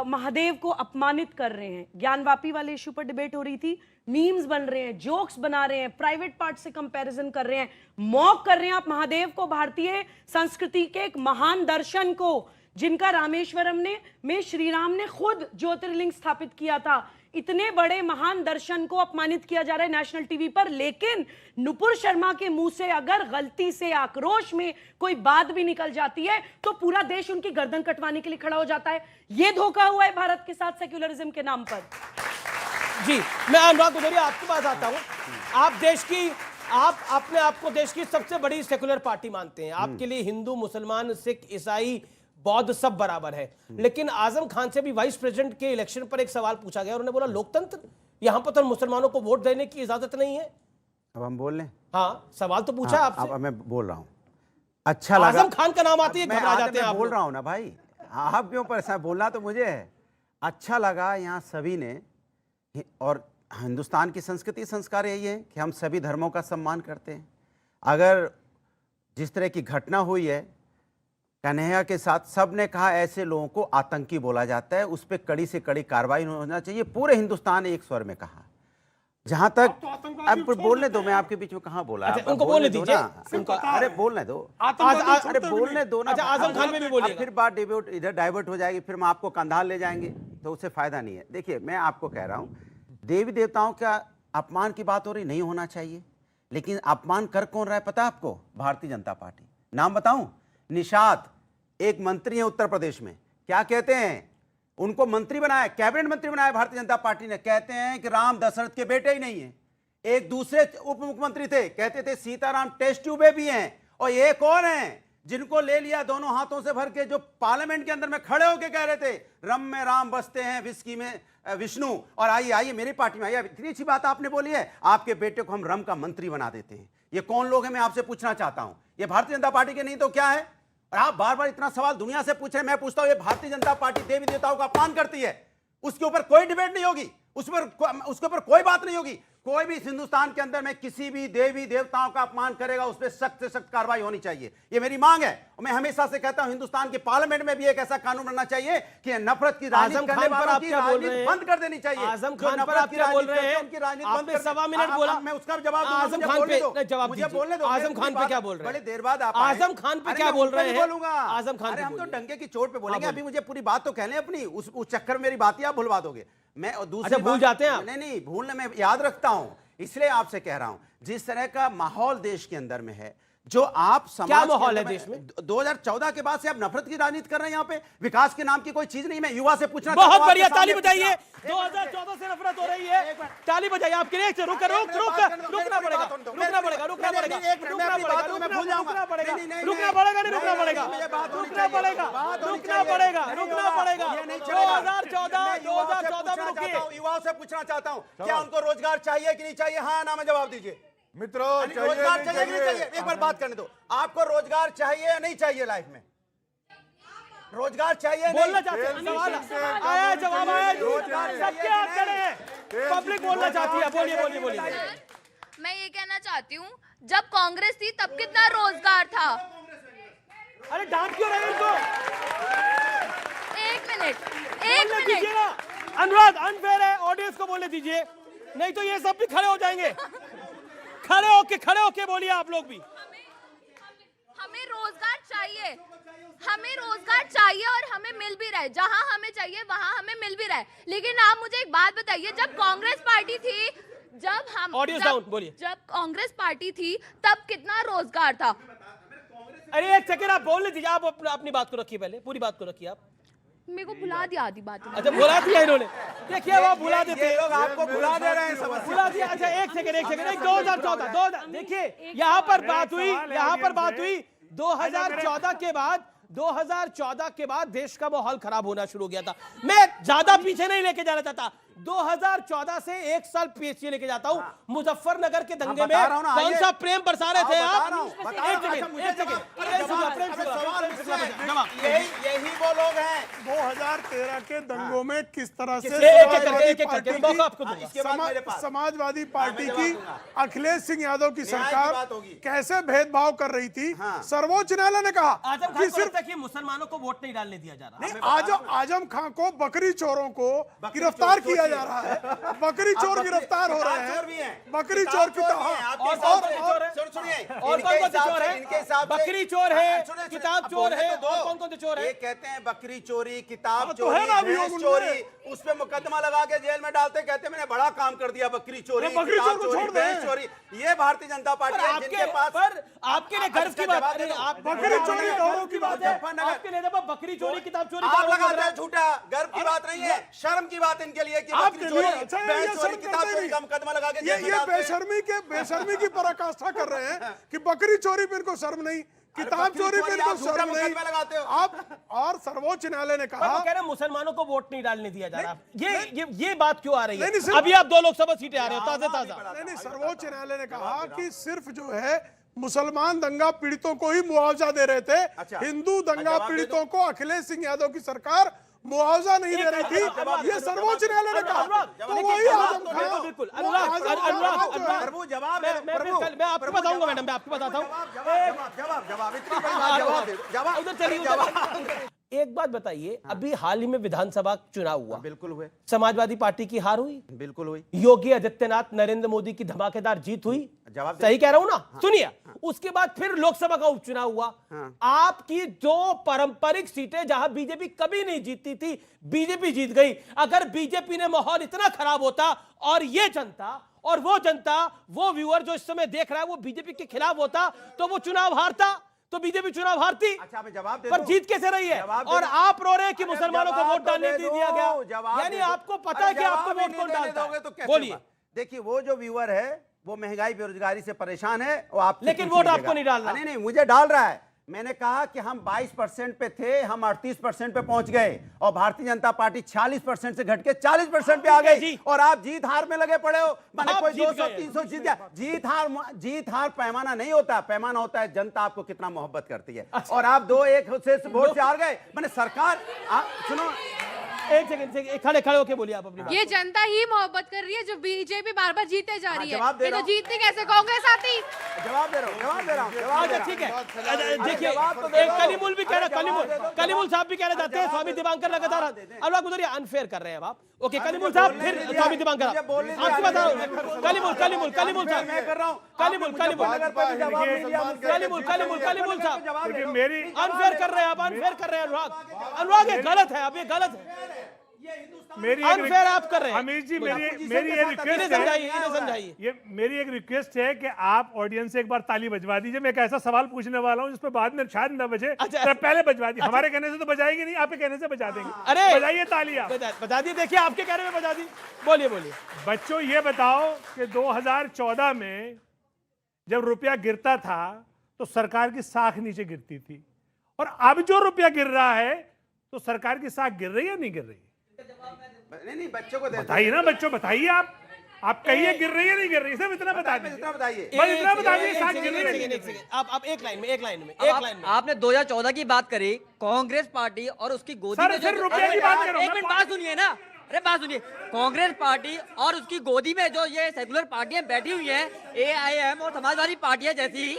महादेव को अपमानित कर रहे हैं, ज्ञानवापी वाले इशू पर डिबेट हो रही थी, मीम्स बन रहे हैं, जोक्स बना रहे हैं, प्राइवेट पार्ट से कंपैरिजन कर रहे हैं, मॉक कर रहे हैं आप महादेव को, भारतीय संस्कृति के एक महान दर्शन को, जिनका रामेश्वरम में श्री राम ने खुद ज्योतिर्लिंग स्थापित किया था। इतने बड़े महान दर्शन को अपमानित किया जा रहा है नेशनल टीवी पर। लेकिन नुपुर शर्मा के मुंह से अगर गलती से आक्रोश में कोई बात भी निकल जाती है तो पूरा देश उनकी गर्दन कटवाने के लिए खड़ा हो जाता है। यह धोखा हुआ है भारत के साथ सेक्युलरिज्म के नाम पर। जी, मैं अनुराग भदौरिया आपके पास आता हूं। आप अपने आप को देश की सबसे बड़ी सेक्युलर पार्टी मानते हैं, आपके लिए हिंदू, मुसलमान, सिख, ईसाई, बौद्ध सब बराबर है। लेकिन आजम खान से भी वाइस प्रेसिडेंट के इलेक्शन पर एक सवाल पूछा गया, उन्होंने बोला लोकतंत्र, यहां पर तो मुसलमानों को वोट देने की इजाजत नहीं है। अब हम बोल लें? हाँ, सवाल तो पूछा हाँ, आपसे। अब मैं बोल रहा हूं। अच्छा लगा, आजम खान का नाम आते ही घबरा जाते हैं आप। बोल रहा हूं ना भाई, आप क्यों परेशान, बोलना तो मुझे है। अच्छा लगा यहाँ सभी ने, और हिंदुस्तान की संस्कृति संस्कार यही है कि हम सभी धर्मों का सम्मान करते हैं। अगर जिस तरह की घटना हुई है कन्हैया के साथ, सब ने कहा ऐसे लोगों को आतंकी बोला जाता है, उस पर कड़ी से कड़ी कार्रवाई होना चाहिए। पूरे हिंदुस्तान ने एक स्वर में कहा। जहां तक अब बोलने दो, मैं आपके बीच में कहां बोला, अच्छा, उनको बोलने दीजिए, अरे बोलने दो, अरे बोलने दो ना। अच्छा, आजम खान में भी बोलिएगा। फिर बात डिबेट इधर डाइवर्ट हो जाएगी, फिर हम आपको कंधार ले जाएंगे, तो उससे फायदा नहीं है। देखिए, मैं आपको कह रहा हूं, देवी देवताओं का अपमान की बात हो रही, नहीं होना चाहिए, लेकिन अपमान कर कौन रहा है पता है आपको? भारतीय जनता पार्टी। नाम बताऊं? निषाद एक मंत्री है उत्तर प्रदेश में, क्या कहते हैं? उनको मंत्री बनाया, कैबिनेट मंत्री बनाया भारतीय जनता पार्टी ने। कहते हैं कि राम दशरथ के बेटे ही नहीं है। एक दूसरे उप मुख्यमंत्री थे, कहते थे सीताराम टेस्ट ट्यूबे भी हैं। और ये कौन है जिनको ले लिया दोनों हाथों से भर के, जो पार्लियामेंट के अंदर में खड़े होकर कह रहे थे रम में राम बसते हैं, विस्की में विष्णु, और आइए आइए मेरी पार्टी में आइए। इतनी अच्छी बात आपने बोली है, आपके बेटे को हम रम का मंत्री बना देते हैं। ये कौन लोग हैं, मैं आपसे पूछना चाहता हूं। ये भारतीय जनता पार्टी के नहीं तो क्या है? और आप बार बार इतना सवाल दुनिया से पूछ रहे हैं, मैं पूछता हूं, ये भारतीय जनता पार्टी देवी देवताओं का अपमान करती है, उसके ऊपर कोई डिबेट नहीं होगी, उसके ऊपर कोई बात नहीं होगी। कोई भी इस हिंदुस्तान के अंदर में किसी भी देवी देवताओं का अपमान करेगा, उस पर सख्त से सख्त कार्रवाई होनी चाहिए, ये मेरी मांग है। और मैं हमेशा से कहता हूं, हिंदुस्तान के पार्लियामेंट में भी एक ऐसा कानून बनना चाहिए कि नफरत की राजनीति करने वालों की राजनीति बंद कर देनी चाहिए। आजम खान पर आप क्या बोल रहे हैं? उनकी राजनीति बंद आपने सवा मिनट बोला, मैं उसका जवाब दूंगा। आजम खान पे जवाब मुझे बोलने दो। आजम खान पे क्या बोल रहे हैं? बड़ी देर बाद आप आजम खान पे क्या बोल रहे हैं? बोलूंगा आजम खान, अरे हम तो डंके की चोट पे बोलेंगे, अभी मुझे पूरी बात तो कहने अपनी, उस चक्कर में मेरी बात ही आप भुलवा दोगे। मैं और दूसरी भूल जाते हैं आप? नहीं, भूलने में याद रखता हूं, इसलिए आपसे कह रहा हूं, जिस तरह का माहौल देश के अंदर में है, जो आप समाज क्या माहौल है देश में? 2014 के बाद से आप नफरत की राजनीति कर रहे हैं। यहाँ पे विकास के नाम की कोई चीज नहीं। मैं युवा से पूछना बहुत बढ़िया, ताली बजाइए। 2014 से नफरत हो रही है, ताली बजाइए। आपके लिए रुकना पड़ेगा, रुकना पड़ेगा, रुकना पड़ेगा, रुकना पड़ेगा, रुकना पड़ेगा, रुकना पड़ेगा, रुकना पड़ेगा, नहीं रुकना पड़ेगा, रुकना पड़ेगा, रुकना पड़ेगा, रुकना पड़ेगा। 2014 में रुकिए। युवाओं से पूछना चाहता हूँ, क्या उनको रोजगार चाहिए कि नहीं चाहिए? हाँ ना में जवाब दीजिए। मित्रों, रोजगार चाहिए कि नहीं चाहिए? एक बार बात करने दो, आपको रोजगार चाहिए या नहीं चाहिए? लाइफ में रोजगार चाहिए? बोलना चाहते हैं, सवाल आया, जवाब आया, सबके हाथ खड़े हैं, पब्लिक बोलना चाहती है। बोलिए बोलिए बोलिए। मैं ये कहना चाहती हूँ, जब कांग्रेस थी तब कितना रोजगार था? अरे डांट क्यों रहे इनको? एक मिनट। अनुराग, अनफेयर है, ऑडियंस को बोलने दीजिए, नहीं तो ये सब भी खड़े हो जाएंगे। खड़े होके बोलिए आप लोग भी। हमें रोजगार चाहिए, हमें रोजगार चाहिए और हमें मिल भी रहा है। जहां हमें चाहिए वहां हमें मिल भी रहा है। लेकिन आप मुझे एक बात बताइए, जब कांग्रेस पार्टी थी, जब कांग्रेस पार्टी थी तब कितना रोजगार था? अरे एक सेकंड, आप बोलने दीजिए। आप अपनी बात को रखिए, पहले पूरी बात को रखिए। आप मेरे को भुला दिया आधी बात। अच्छा, भुला दिया इन्होंने। देखिए, वो भुला देते हैं, लोग आपको भुला दे रहे हैं, भुला दिया। अच्छा, एक सेकंड, 2014 देखिए, यहाँ पर बात हुई 2014 के बाद देश का माहौल खराब होना शुरू हो गया था। मैं ज्यादा पीछे नहीं लेके जाना चाहता, 2014 से एक साल पीएससी लेके जाता हूं। मुजफ्फरनगर के दंगे में बता रहा हूं ना, कौन आइए। सा प्रेम बरसा रहे थे बता आप? रहा हूं, बता रहा हूं। एक सेकंड, जवाब। यही वो लोग हैं 2013 के दंगों में किस तरह से समाजवादी पार्टी की अखिलेश सिंह यादव की सरकार कैसे भेदभाव कर रही थी। सर्वोच्च न्यायालय ने कहा कि सिर्फ मुसलमानों को वोट नहीं डालने दिया जा रहा। आजम खान को बकरी चोरों को गिरफ्तार किया जा रहा है। बकरी चोर गिरफ्तार हो रहे हैं। बकरी चोर की और कौन कौन से चोर है? बकरी चोर है, किताब चोर है, और कौन कौन से चोर है? ये कहते हैं बकरी चोरी, किताब तो है चोरी, ना अभी भैंस उनमें। चोरी, उस पे मुकदमा लगा के जेल में डालते, कहते मैंने बड़ा काम कर दिया। बकरी चोरी, बकरी किताब चोर को चोरी, छोड़ दें। भैंस चोरी, ये भारतीय जनता पार्टी है जिनके पास आपके लिए गर्व की बात है। आप बकरी चोरी गौरव की बात है। आपके नेता पर बकरी चोरी, किताब चोरी आप लगाते हैं झूठा। गर्व की बात नहीं है, शर्म की बात इनके लिए कि बकरी चोरी, भैंस चोरी, किताब चोरी का मुकदमा लगा के जेल में ये डालते हैं। बेशर्मी की पराकाष्ठा कर रहे हैं कि बकरी चोरी पे इनको शर्म नहीं, किताब चोरी पे इनको शर्म नहीं। लगाते हो आप और सर्वोच्च न्यायालय ने पर कहा वो कह रहे हैं मुसलमानों को वोट नहीं डालने दिया जा रहा। ये बात क्यों आ रही है? नहीं, सिर्फ- अभी आप 2 लोकसभा सीटें आ रहे हो ताजा। नहीं, सर्वोच्च न्यायालय ने कहा कि सिर्फ जो है मुसलमान दंगा पीड़ितों को ही मुआवजा दे रहे थे। हिंदू दंगा पीड़ितों को अखिलेश सिंह यादव की सरकार मुआवजा नहीं दे रही थी। ये सर्वोच्च न्यायालय ने कहा। तो वही आजम खान, बिल्कुल वो आजम खान जवाब मैं आपको बताऊंगा मैडम, मैं आपको बताता हूँ। उधर चलिए। एक बात बताइए, अभी हाल ही में विधानसभा चुनाव हुआ, बिल्कुल हुए। समाजवादी पार्टी की हार हुई, बिल्कुल हुई। योगी आदित्यनाथ नरेंद्र मोदी की धमाकेदार जीत हुई। जवाब सही कह रहा हूं ना? सुनिए, उसके बाद फिर लोकसभा का उपचुनाव हुआ। आपकी 2 पारंपरिक सीटें जहां बीजेपी कभी नहीं जीतती थी, बीजेपी जीत गई। अगर बीजेपी ने माहौल इतना खराब होता और ये जनता और वो जनता, वो व्यूअर जो इस समय देख रहा है, वो बीजेपी के खिलाफ होता, तो वो चुनाव हारता, तो बीजेपी चुनाव हारती। अच्छा, मैं जवाब दे पर दूं? जीत कैसे रही है? जवाब दे और दूं? आप रो रहे हैं कि अरे मुसलमानों को जवाब वोट तो डालने दे नहीं दो, दिया गया। जवाब यानी दे दो। आपको पता है कि अरे आपको जवाब वोट ही कौन नहीं देने डालता दोगे है? तो कैसे बोलिए। होगा? देखिए, वो जो व्यूअर है वो महंगाई बेरोजगारी से परेशान है, वो आप लेकिन वोट आपको नहीं डालना। नहीं, मुझे डाल रहा है। मैंने कहा कि हम 22% पे थे, हम 38% पे पहुंच गए और भारतीय जनता पार्टी 46% से घट के 40% पे आ गई। और आप जीत हार में लगे पड़े हो। मैंने कोई 200-300 जीत गया। जीत हार पैमाना नहीं होता, पैमाना होता है जनता आपको कितना मोहब्बत करती है। और आप 2-1 से वोट से हार गए। मैंने सरकार, सुनो, एक सेकंड, खड़े होके बोलिए आप अपनी बात। ये जनता ही मोहब्बत कर रही है जो बीजेपी बार बार जीते जा रही है। जवाब दे ये रहा तो हूं। जीतती कैसे कांग्रेस आती? जवाब दे रहा हूं। ठीक है, देखिए, एक कलीमुल भी कह रहा, कलीमुल साहब भी कहना चाहते हैं, स्वामी दिवांकर लगातार अनुराग उधर अनफेयर कर रहे हैं आप। ओके, कलीमुल साहब, फिर स्वामी दिवांकर, आपकी बात कलीमुल साहब, कलीमुल साहब, मेरी अनफेयर कर रहे हैं आप, अनफेयर कर रहे हैं अनुराग, ये गलत है, अब ये गलत है, मेरी अनफेयर आप कर रहे हैं। हमीद जी, मेरी ये रिक्वेस्ट समझाइए। ये मेरी एक रिक्वेस्ट है कि आप ऑडियंस से एक बार ताली बजवा दीजिए। मैं एक ऐसा सवाल पूछने वाला हूं जिस पर बाद में शायद न बजे, तो पहले बजवा दीजिए। हमारे कहने से तो बजाएंगे नहीं, आपके कहने से बजा देंगे। अरे बजाइए तालियां, बता दिए। देखिए, आपके कहने में बजा दी। बोलिए। बच्चों, ये बताओ कि 2014 में जब रुपया गिरता था तो सरकार की साख नीचे गिरती थी, और अब जो रुपया गिर रहा है तो सरकार की साख गिर रही है नहीं गिर रही? नहीं, बच्चों को बताइए ना, बच्चों बताइए। आप कहिए गिर रही है नहीं गिर रही, सिर्फ इतना बता दीजिए। इतना बताइए। बस इतना बता दीजिए, साख गिर रही है। आप एक लाइन में आपने 2014 की बात करी, कांग्रेस पार्टी और उसकी गोदी सर, में फिर रुपये की बात करो। एक मिनट बात सुनिए ना, अरे बात सुनिए। कांग्रेस पार्टी और उसकी गोदी में जो ये सेकुलर पार्टियां बैठी हुई हैं, AIM और समाजवादी पार्टियां जैसी,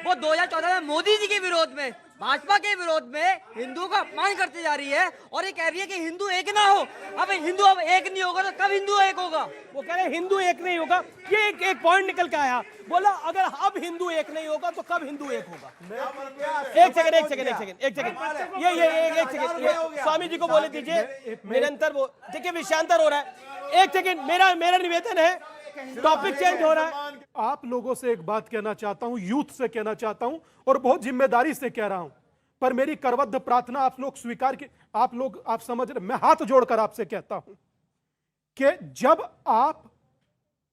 वो 2014 में मोदी जी के विरोध में, भाजपा के विरोध में हिंदुओं का अपमान करती जा रही है और ये कह रही है कि हिंदू एक ना हो। अब हिंदू अब एक नहीं होगा तो कब हिंदू एक होगा? वो कह रहे हिंदू एक नहीं होगा। ये एक पॉइंट निकल के आया, बोला अगर अब हिंदू एक नहीं होगा तो कब हिंदू एक होगा? एक सेकंड, ये स्वामी जी को बोले दीजिए, निरंतर वो देखिए विषयांतर हो रहा है। एक सेकंड, मेरा निवेदन है, टॉपिक चेंज हो रहा है। आप लोगों से एक बात कहना चाहता हूं, यूथ से कहना चाहता हूं, और बहुत जिम्मेदारी से कह रहा हूं, पर मेरी करबद्ध प्रार्थना आप लोग स्वीकार की, आप समझ रहे, मैं हाथ जोड़कर आपसे कहता हूं कि जब आप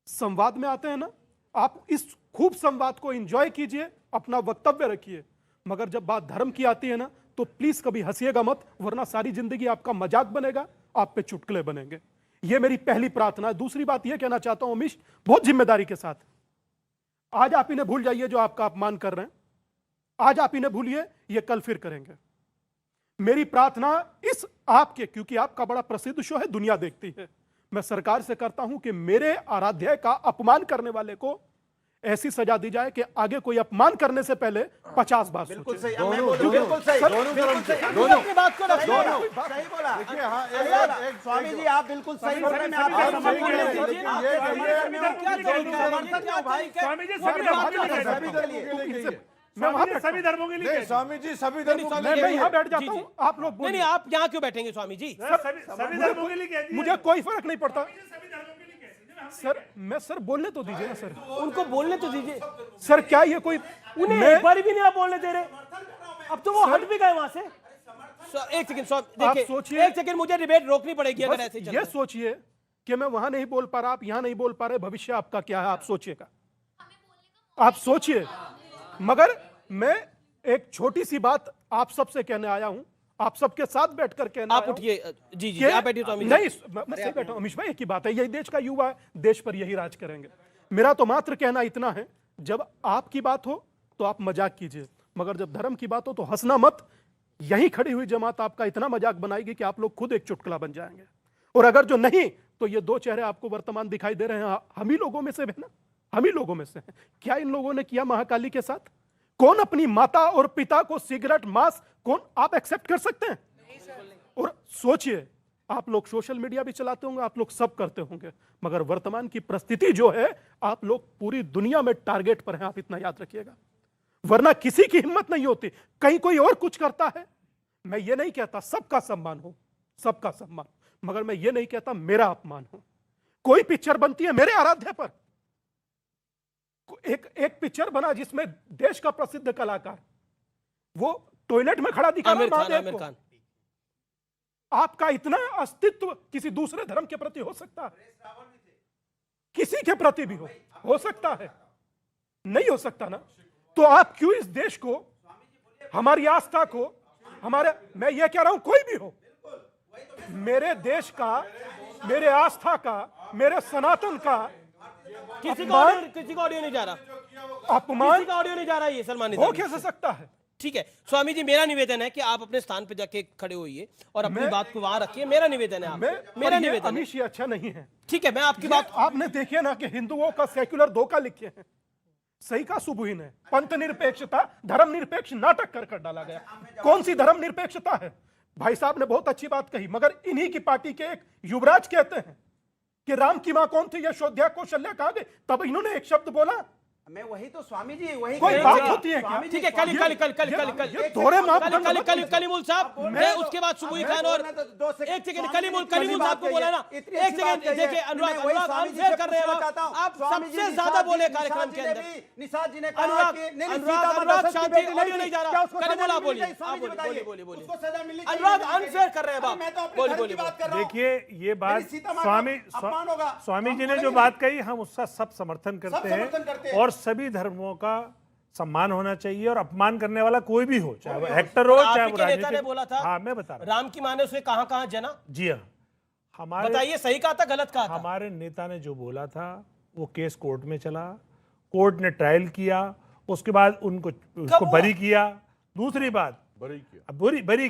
संवाद में आते हैं ना, आप इस खूब संवाद को एंजॉय कीजिए, अपना वक्तव्य रखिए, मगर जब बात धर्म की आती है ना, तो प्लीज कभी हंसिएगा मत, वरना सारी जिंदगी आपका मजाक बनेगा, आप पे चुटकुले बनेंगे। यह मेरी पहली प्रार्थना है। दूसरी बात यह कहना चाहता हूं अमीश, बहुत जिम्मेदारी के साथ, आज आप इन्हें भूल जाइए जो आपका अपमान कर रहे हैं, आज आप इन्हें भूलिए, ये कल फिर करेंगे। मेरी प्रार्थना इस आपके, क्योंकि आपका बड़ा प्रसिद्ध शो है, दुनिया देखती है, मैं सरकार से करता हूं कि मेरे आराध्य का अपमान करने वाले को ऐसी सजा दी जाए कि आगे कोई अपमान करने से पहले 50 बार बिल्कुल सोचे। सही, मैं बोलूं, बिल्कुल सही, दोनों अपनी बात को रखो। सही बोला। देखिए, हाँ, स्वामी जी आप बिल्कुल सही बोल रहे हैं, मैं आपको स्वामी समझ जी, गया। स्वामी आप समझ में हो, क्या क्या तरीका है? समर्थन क्या भाई? स्वामी जी मैं सभी वहां धर्मों के लिए बैठ कहते जाता हैं। हूं। के लिए मैं वहां स्वामी जी सभी धर्मों के लिए नहीं, कहते हैं। स्वामी जी सभी धर्मों के स्वामी लिए मैं यहां बैठ जी, जाता जी। हूं, आप लोग नहीं बोलिए। नहीं, आप यहाँ क्यों बैठेंगे स्वामी जी? सभी धर्मों के लिए कह दिया। मुझे कोई फर्क नहीं पड़ता सभी धर्मों के लिए कह दिया। सर बोलने तो दीजिए ना सर। उनको बोलने तो दीजिए। सर क्या ये कोई, उन्हें मैं एक बार भी नहीं आप बोलने दे रहे। अब तो वो हट भी गए वहां से। एक सेकंड देखिए, सोचिए। एक सेकंड, मुझे डिबेट रोकनी पड़ेगी अगर बस ऐसे ये सोचिए कि मैं वहां नहीं बोल पा रहा, आप यहां नहीं बोल पा रहे, भविष्य आपका क्या है आप सोचिएगा, आप सोचिए। मगर मैं एक छोटी सी बात आप सबसे कहने आया हूं, आप सबके साथ बैठकर कहना आप आया हूं उठिए। जी जी, कि- आप बैठिए स्वामी जी। नहीं, मैं सही बैठा हूं अमीश भाई, एक ही बात है, यही देश का युवा है, देश पर यही राज करेंगे। मेरा तो मात्र कहना इतना है, जब आपकी बात हो तो आप मजाक कीजिए, मगर जब धर्म की बात हो तो हंसना मत। यहीं खड़ी हुई जमात आपका इतना मजाक बनाएगी कि आप लोग खुद एक चुटकुला बन जाएंगे, और अगर जो नहीं तो ये दो चेहरे आपको वर्तमान दिखाई दे रहे हैं, हम ही लोगों में से है ना, हम ही लोगों में से हैं। क्या इन लोगों ने किया महाकाली के साथ? कौन अपनी माता और पिता को सिगरेट मांस, कौन आप एक्सेप्ट कर सकते हैं? और सोचिए, आप लोग सोशल मीडिया भी चलाते होंगे, आप लोग सब करते होंगे, मगर वर्तमान की परिस्थिति जो है, आप लोग पूरी दुनिया में टारगेट पर हैं, आप इतना याद रखिएगा। वरना किसी की हिम्मत नहीं होती, कहीं कोई और कुछ करता है। मैं ये नहीं कहता सबका सम्मान हो, सबका सम्मान, मगर मैं ये नहीं कहता मेरा अपमान हो। कोई पिक्चर बनती है मेरे आराध्य पर, एक पिक्चर बना जिसमें देश का प्रसिद्ध कलाकार वो टॉयलेट में खड़ा दिखा आमिर रहा खान, महादेव आमिर को। खान। आपका इतना अस्तित्व किसी दूसरे धर्म के प्रति हो सकता है? किसी के प्रति भी हो सकता है? नहीं हो सकता ना। तो आप क्यों इस देश को, हमारी आस्था को, हमारे, मैं ये कह रहा हूं कोई भी हो, मेरे देश का, मेरे आस्था का, मेरे सनातन का किसी का ऑडियो नहीं जा रहा, अपमान किसी का ऑडियो नहीं जा रहा, ये सलमान हो कैसे सकता है? ठीक है स्वामी जी, मेरा निवेदन है कि आप अपने स्थान पे जाके खड़े होइए और अपनी बात को वहां रखिए। मेरा निवेदन है आपसे, मेरा निवेदन है। अमीश ये अच्छा नहीं है। ठीक है, मैं आपकी बात, आपने देखे ना कि हिंदुओं का सेक्युलर धोखा लिखे हैं, सही का सुबुहीन है, पंथ निरपेक्षता, धर्म निरपेक्ष नाटक कर डाला गया। कौन सी धर्म निरपेक्षता है? भाई साहब ने बहुत अच्छी बात कही, मगर इन्हीं की पार्टी के एक युवराज कहते हैं कि राम की मां कौन थी, यशोध्या कौशल्या कहां गए, तब इन्होंने एक शब्द बोला। मैं वही तो स्वामी जी, वही कोई कह बात रहा हूं। होती है क्या? स्वामी जी, ठीक है, कलीमुल साहब, मैं उसके बाद सुबुई खान और एक सेकंड, कलीमुल साहब को बोला ना, एक सेकंड देखिए, अनुराग अनफेयर कर रहे हैं आप, सबसे ज्यादा बोले कार्यक्रम के अंदर। निषाद जी ने अनुराग शांति, ऑडियो नहीं जा रहा, कलीमुल आप बोलिए, अनुराग अनफेयर कर रहे हैं आप, बोलिए। देखिए ये बात स्वामी जी ने जो बात कही, हम उसका सब समर्थन करते हैं, और सभी धर्मों का सम्मान होना चाहिए, और अपमान करने वाला कोई भी हो, चाहे वो एक्टर हो, चाहे वो नेता ने बोला था, हाँ मैं बता रहा राम की माँ ने उसे कहां कहां जना। जी हाँ, हमारे, बताइए सही कहा था गलत कहा था? हमारे नेता ने जो बोला था वो केस कोर्ट में चला, कोर्ट ने ट्रायल किया, उसके बाद उसको बरी किया। दूसरी बात, बरी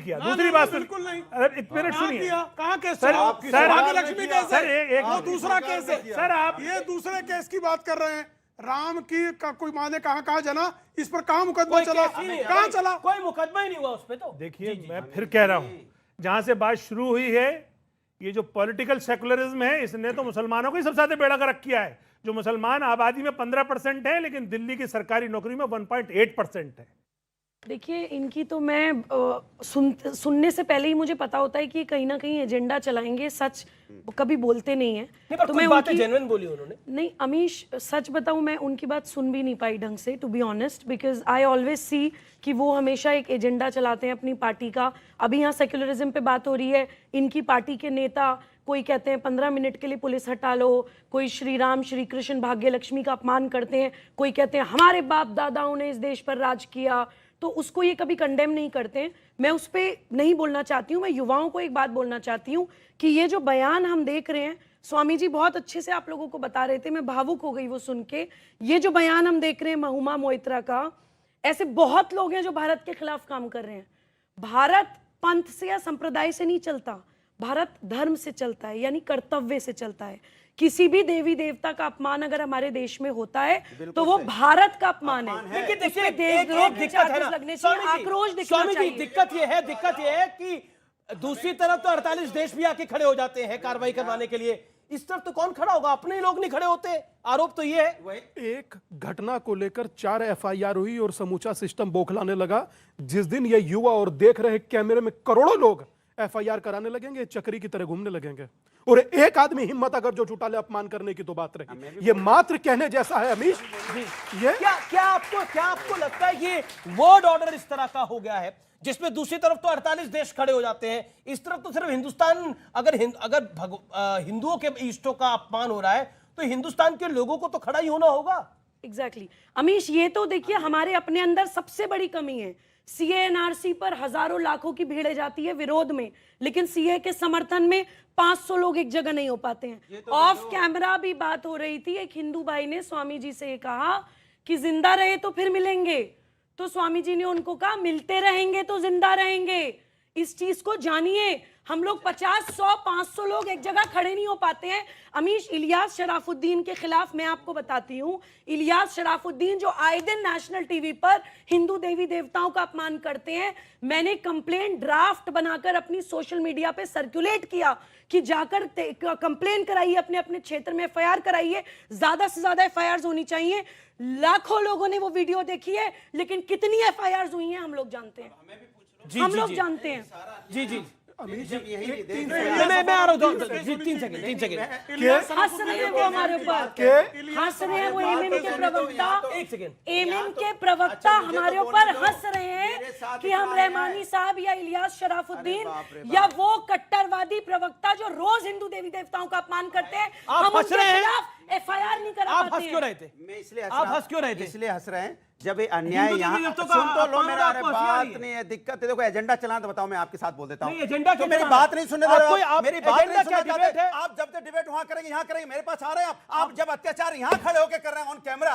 किया। दूसरी बात, बिल्कुल नहीं। अरे एक मिनट सुनिए, कहाँ case sir, sir Bhagyalakshmi case sir, है, एक वो दूसरा केस है। सर आप ये दूसरे केस की बात कर रहे हैं। राम की का कोई माँ ने कहाँ जना, इस पर कहाँ मुकदमा चला, कहाँ चला? कोई मुकदमा ही नहीं हुआ उस पे। तो देखिए, मैं फिर कह रहा हूं, जहां से बात शुरू हुई है, ये जो पॉलिटिकल सेकुलरिज्म है, इसने तो मुसलमानों को ही सबसे ज्यादा बेड़ा गर्क किया है। जो मुसलमान आबादी में 15% है, लेकिन दिल्ली की सरकारी नौकरी में 1.8% है। देखिए, इनकी तो मैं सुनने से पहले ही मुझे पता होता है कि कहीं ना कहीं एजेंडा चलाएंगे, सच कभी बोलते नहीं है। तो मैं उनकी जेन्युइन बोली उन्होंने। नहीं अमीश, सच बताऊं, मैं उनकी बात सुन भी नहीं पाई ढंग से, to be honest, because I always see कि वो हमेशा एक एजेंडा चलाते हैं अपनी पार्टी का। अभी यहाँ सेक्युलरिज्म पे बात हो रही है, इनकी पार्टी के नेता कोई कहते हैं 15 मिनट के लिए पुलिस हटा लो, कोई श्री राम श्री कृष्ण भाग्य लक्ष्मी का अपमान करते हैं, कोई कहते हैं हमारे बाप दादाओं ने इस देश पर राज किया। तो उसको ये कभी कंडेम नहीं करते हैं। मैं उस पर नहीं बोलना चाहती हूँ। मैं युवाओं को एक बात बोलना चाहती हूँ कि ये जो बयान हम देख रहे हैं, स्वामी जी बहुत अच्छे से आप लोगों को बता रहे थे, मैं भावुक हो गई वो सुन के। ये जो बयान हम देख रहे हैं महुआ मोइत्रा का, ऐसे बहुत लोग हैं जो भारत के खिलाफ काम कर रहे हैं। भारत पंथ से या संप्रदाय से नहीं चलता, भारत धर्म से चलता है, यानी कर्तव्य से चलता है। किसी भी देवी देवता का अपमान अगर हमारे देश में होता है तो वो भारत का अपमान है। लेकिन देखिए इसमें एक दिक्कत है ना लगने स्वामी चाहिए, जी, आक्रोश दिखना स्वामी जी, चाहिए। दिक्कत ये है कि दूसरी तरफ तो 48 देश भी आके खड़े हो जाते हैं कार्रवाई करवाने के लिए, इस तरफ तो कौन खड़ा होगा? अपने ही लोग नहीं खड़े होते। आरोप तो ये है। एक घटना को लेकर 4 FIR हुई और समूचा सिस्टम बौखलाने लगा। जिस दिन ये युवा और देख रहे कैमरे में करोड़ों लोग FIR कराने लगेंगे, चक्री की तरह घूमने लगेंगे। और एक आदमी हिम्मत अगर जो जुटा ले अपमान करने की तो बात रही। ये मात्र कहने जैसा है अमीश। ये क्या आपको लगता है कि वर्ड ऑर्डर इस तरह का हो गया है जिसमें दूसरी तरफ तो 48 देश खड़े हो जाते हैं, इस तरफ तो सिर्फ हिंदुस्तान, अगर हिंदुओं के इष्टों का अपमान हो रहा है तो हिंदुस्तान के लोगों को तो खड़ा ही होना होगा। एग्जैक्टली अमीश, ये तो देखिए हमारे अपने अंदर सबसे बड़ी कमी है। CA NRC पर हजारों लाखों की भीड़ जाती है विरोध में, लेकिन CA के समर्थन में 500 लोग एक जगह नहीं हो पाते हैं। ऑफ कैमरा भी बात हो रही थी, एक हिंदू भाई ने स्वामी जी से कहा कि जिंदा रहे तो फिर मिलेंगे, तो स्वामी जी ने उनको कहा मिलते रहेंगे तो जिंदा रहेंगे। इस चीज को जानिए। हम लोग 50, 100, 500 लोग एक जगह खड़े नहीं हो पाते हैं। अमीश, इलियास शराफुद्दीन के खिलाफ मैं आपको बताती हूँ, इलियास शराफुद्दीन जो आए दिन नेशनल टीवी पर हिंदू देवी देवताओं का अपमान करते हैं, मैंने कंप्लेंट ड्राफ्ट बनाकर अपनी सोशल मीडिया पे सर्कुलेट किया कि जाकर कंप्लेन कराइए, अपने अपने क्षेत्र में FIR कराइए, ज्यादा से ज्यादा FIRs होनी चाहिए। लाखों लोगों ने वो वीडियो देखी है, लेकिन कितनी FIRs हुई हैं हम लोग जानते हैं, हम लोग जानते हैं। जी जी जब यही मैं आ रहा हूँ 3 सेकंड। हंस रहे हैं वो हमारे ऊपर, हंस रहे हैं वो MM के प्रवक्ता, 1 सेकंड, MM के प्रवक्ता हमारे ऊपर हंस रहे हैं कि हम रहमानी साहब या इलियास शराफुद्दीन या वो कट्टरवादी प्रवक्ता जो रोज हिंदू देवी देवताओं का अपमान करते हैं, हम उनके खिलाफ FIR नहीं करा आप पाते हंस क्यों हैं। रहे थे? मैं इसलिए आप हंस क्यों रहे थे? इसलिए हंस रहे हैं जब ये अन्याय हिंदू यहाँ देवी देवताओं का सुन तो लो अपमान मेरा। अरे आपको हंसी आ रही बात है? नहीं है, दिक्कत है। देखो एजेंडा चलाना तो बताओ, मैं आपके साथ बोल देता हूँ। नहीं, एजेंडा तो क्या मेरी चलाना बात है? नहीं सुनने आप दे कोई- रहे हो, आप मेरी बात एजेंडा नहीं क्या सुनना डिबेट चाहते। है? आप जब तक डिबेट वहां करेंगे यहाँ करेंगे, मेरे पास आ रहे हैं आप जब अत्याचार यहाँ खड़े होकर कर रहे हैं ऑन कैमरा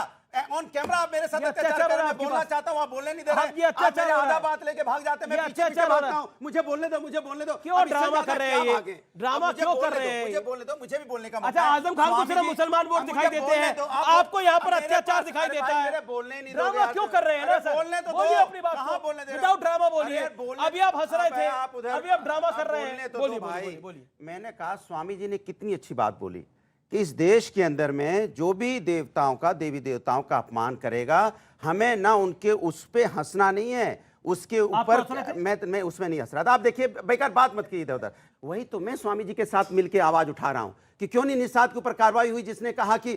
आप मेरे साथ अत्याचार कर रहे हैं। मैं बोलना चाहता हूँ, आप बोलने नहीं दे रहे हैं। आप मेरे आधा बात लेके भाग जाते हैं, मैं पीछे पीछे भागता हूँ। मुझे बोलने दो। क्यों ड्रामा कर रहे हैं ये? ड्रामा क्यों कर रहे हैं? मुझे बोलने दो, मुझे भी बोलने का मौका अच्छा, है। आजम खान को स्वामी सिर्फ जी, मुसलमान वोट मुझे दिखाई देते बोलने हैं, दो। आपको यहाँ पर मेरे अत्याचार पास- दिखाई अरे देता भाई, है। मेरे बोलने नहीं दोगे ड्रामा यार क्यों तुम। कर रहे हैं ना अरे सर? बोलने तो दो। बोलिए अपनी बात कहाँ को। बोलने दे रहे हो? विदाउट ड्रामा बोलिए। अरे बोलने- अभी आप हंस रहे थे, आप उधर- अभी आप ड्रामा कर रहे बोलने हैं। तो बोलिए दो बोलिए भाई। बोलिए। मैंने कहा स्वामी जी ने कितनी अच्छी बात बोली कि इस देश के अंदर में जो भी देवताओं का देवी देवताओं का अपमान करेगा, हमें ना उनके उस पे हंसना नहीं है, उसके ऊपर मैं उसमें नहीं हंस रहा था। आप देखिए बेकार बात मत कीजिए इधर उधर। वही तो मैं स्वामी जी के साथ मिलकर आवाज उठा रहा हूं कि क्यों नहीं निषाद के ऊपर कार्रवाई हुई, जिसने कहा कि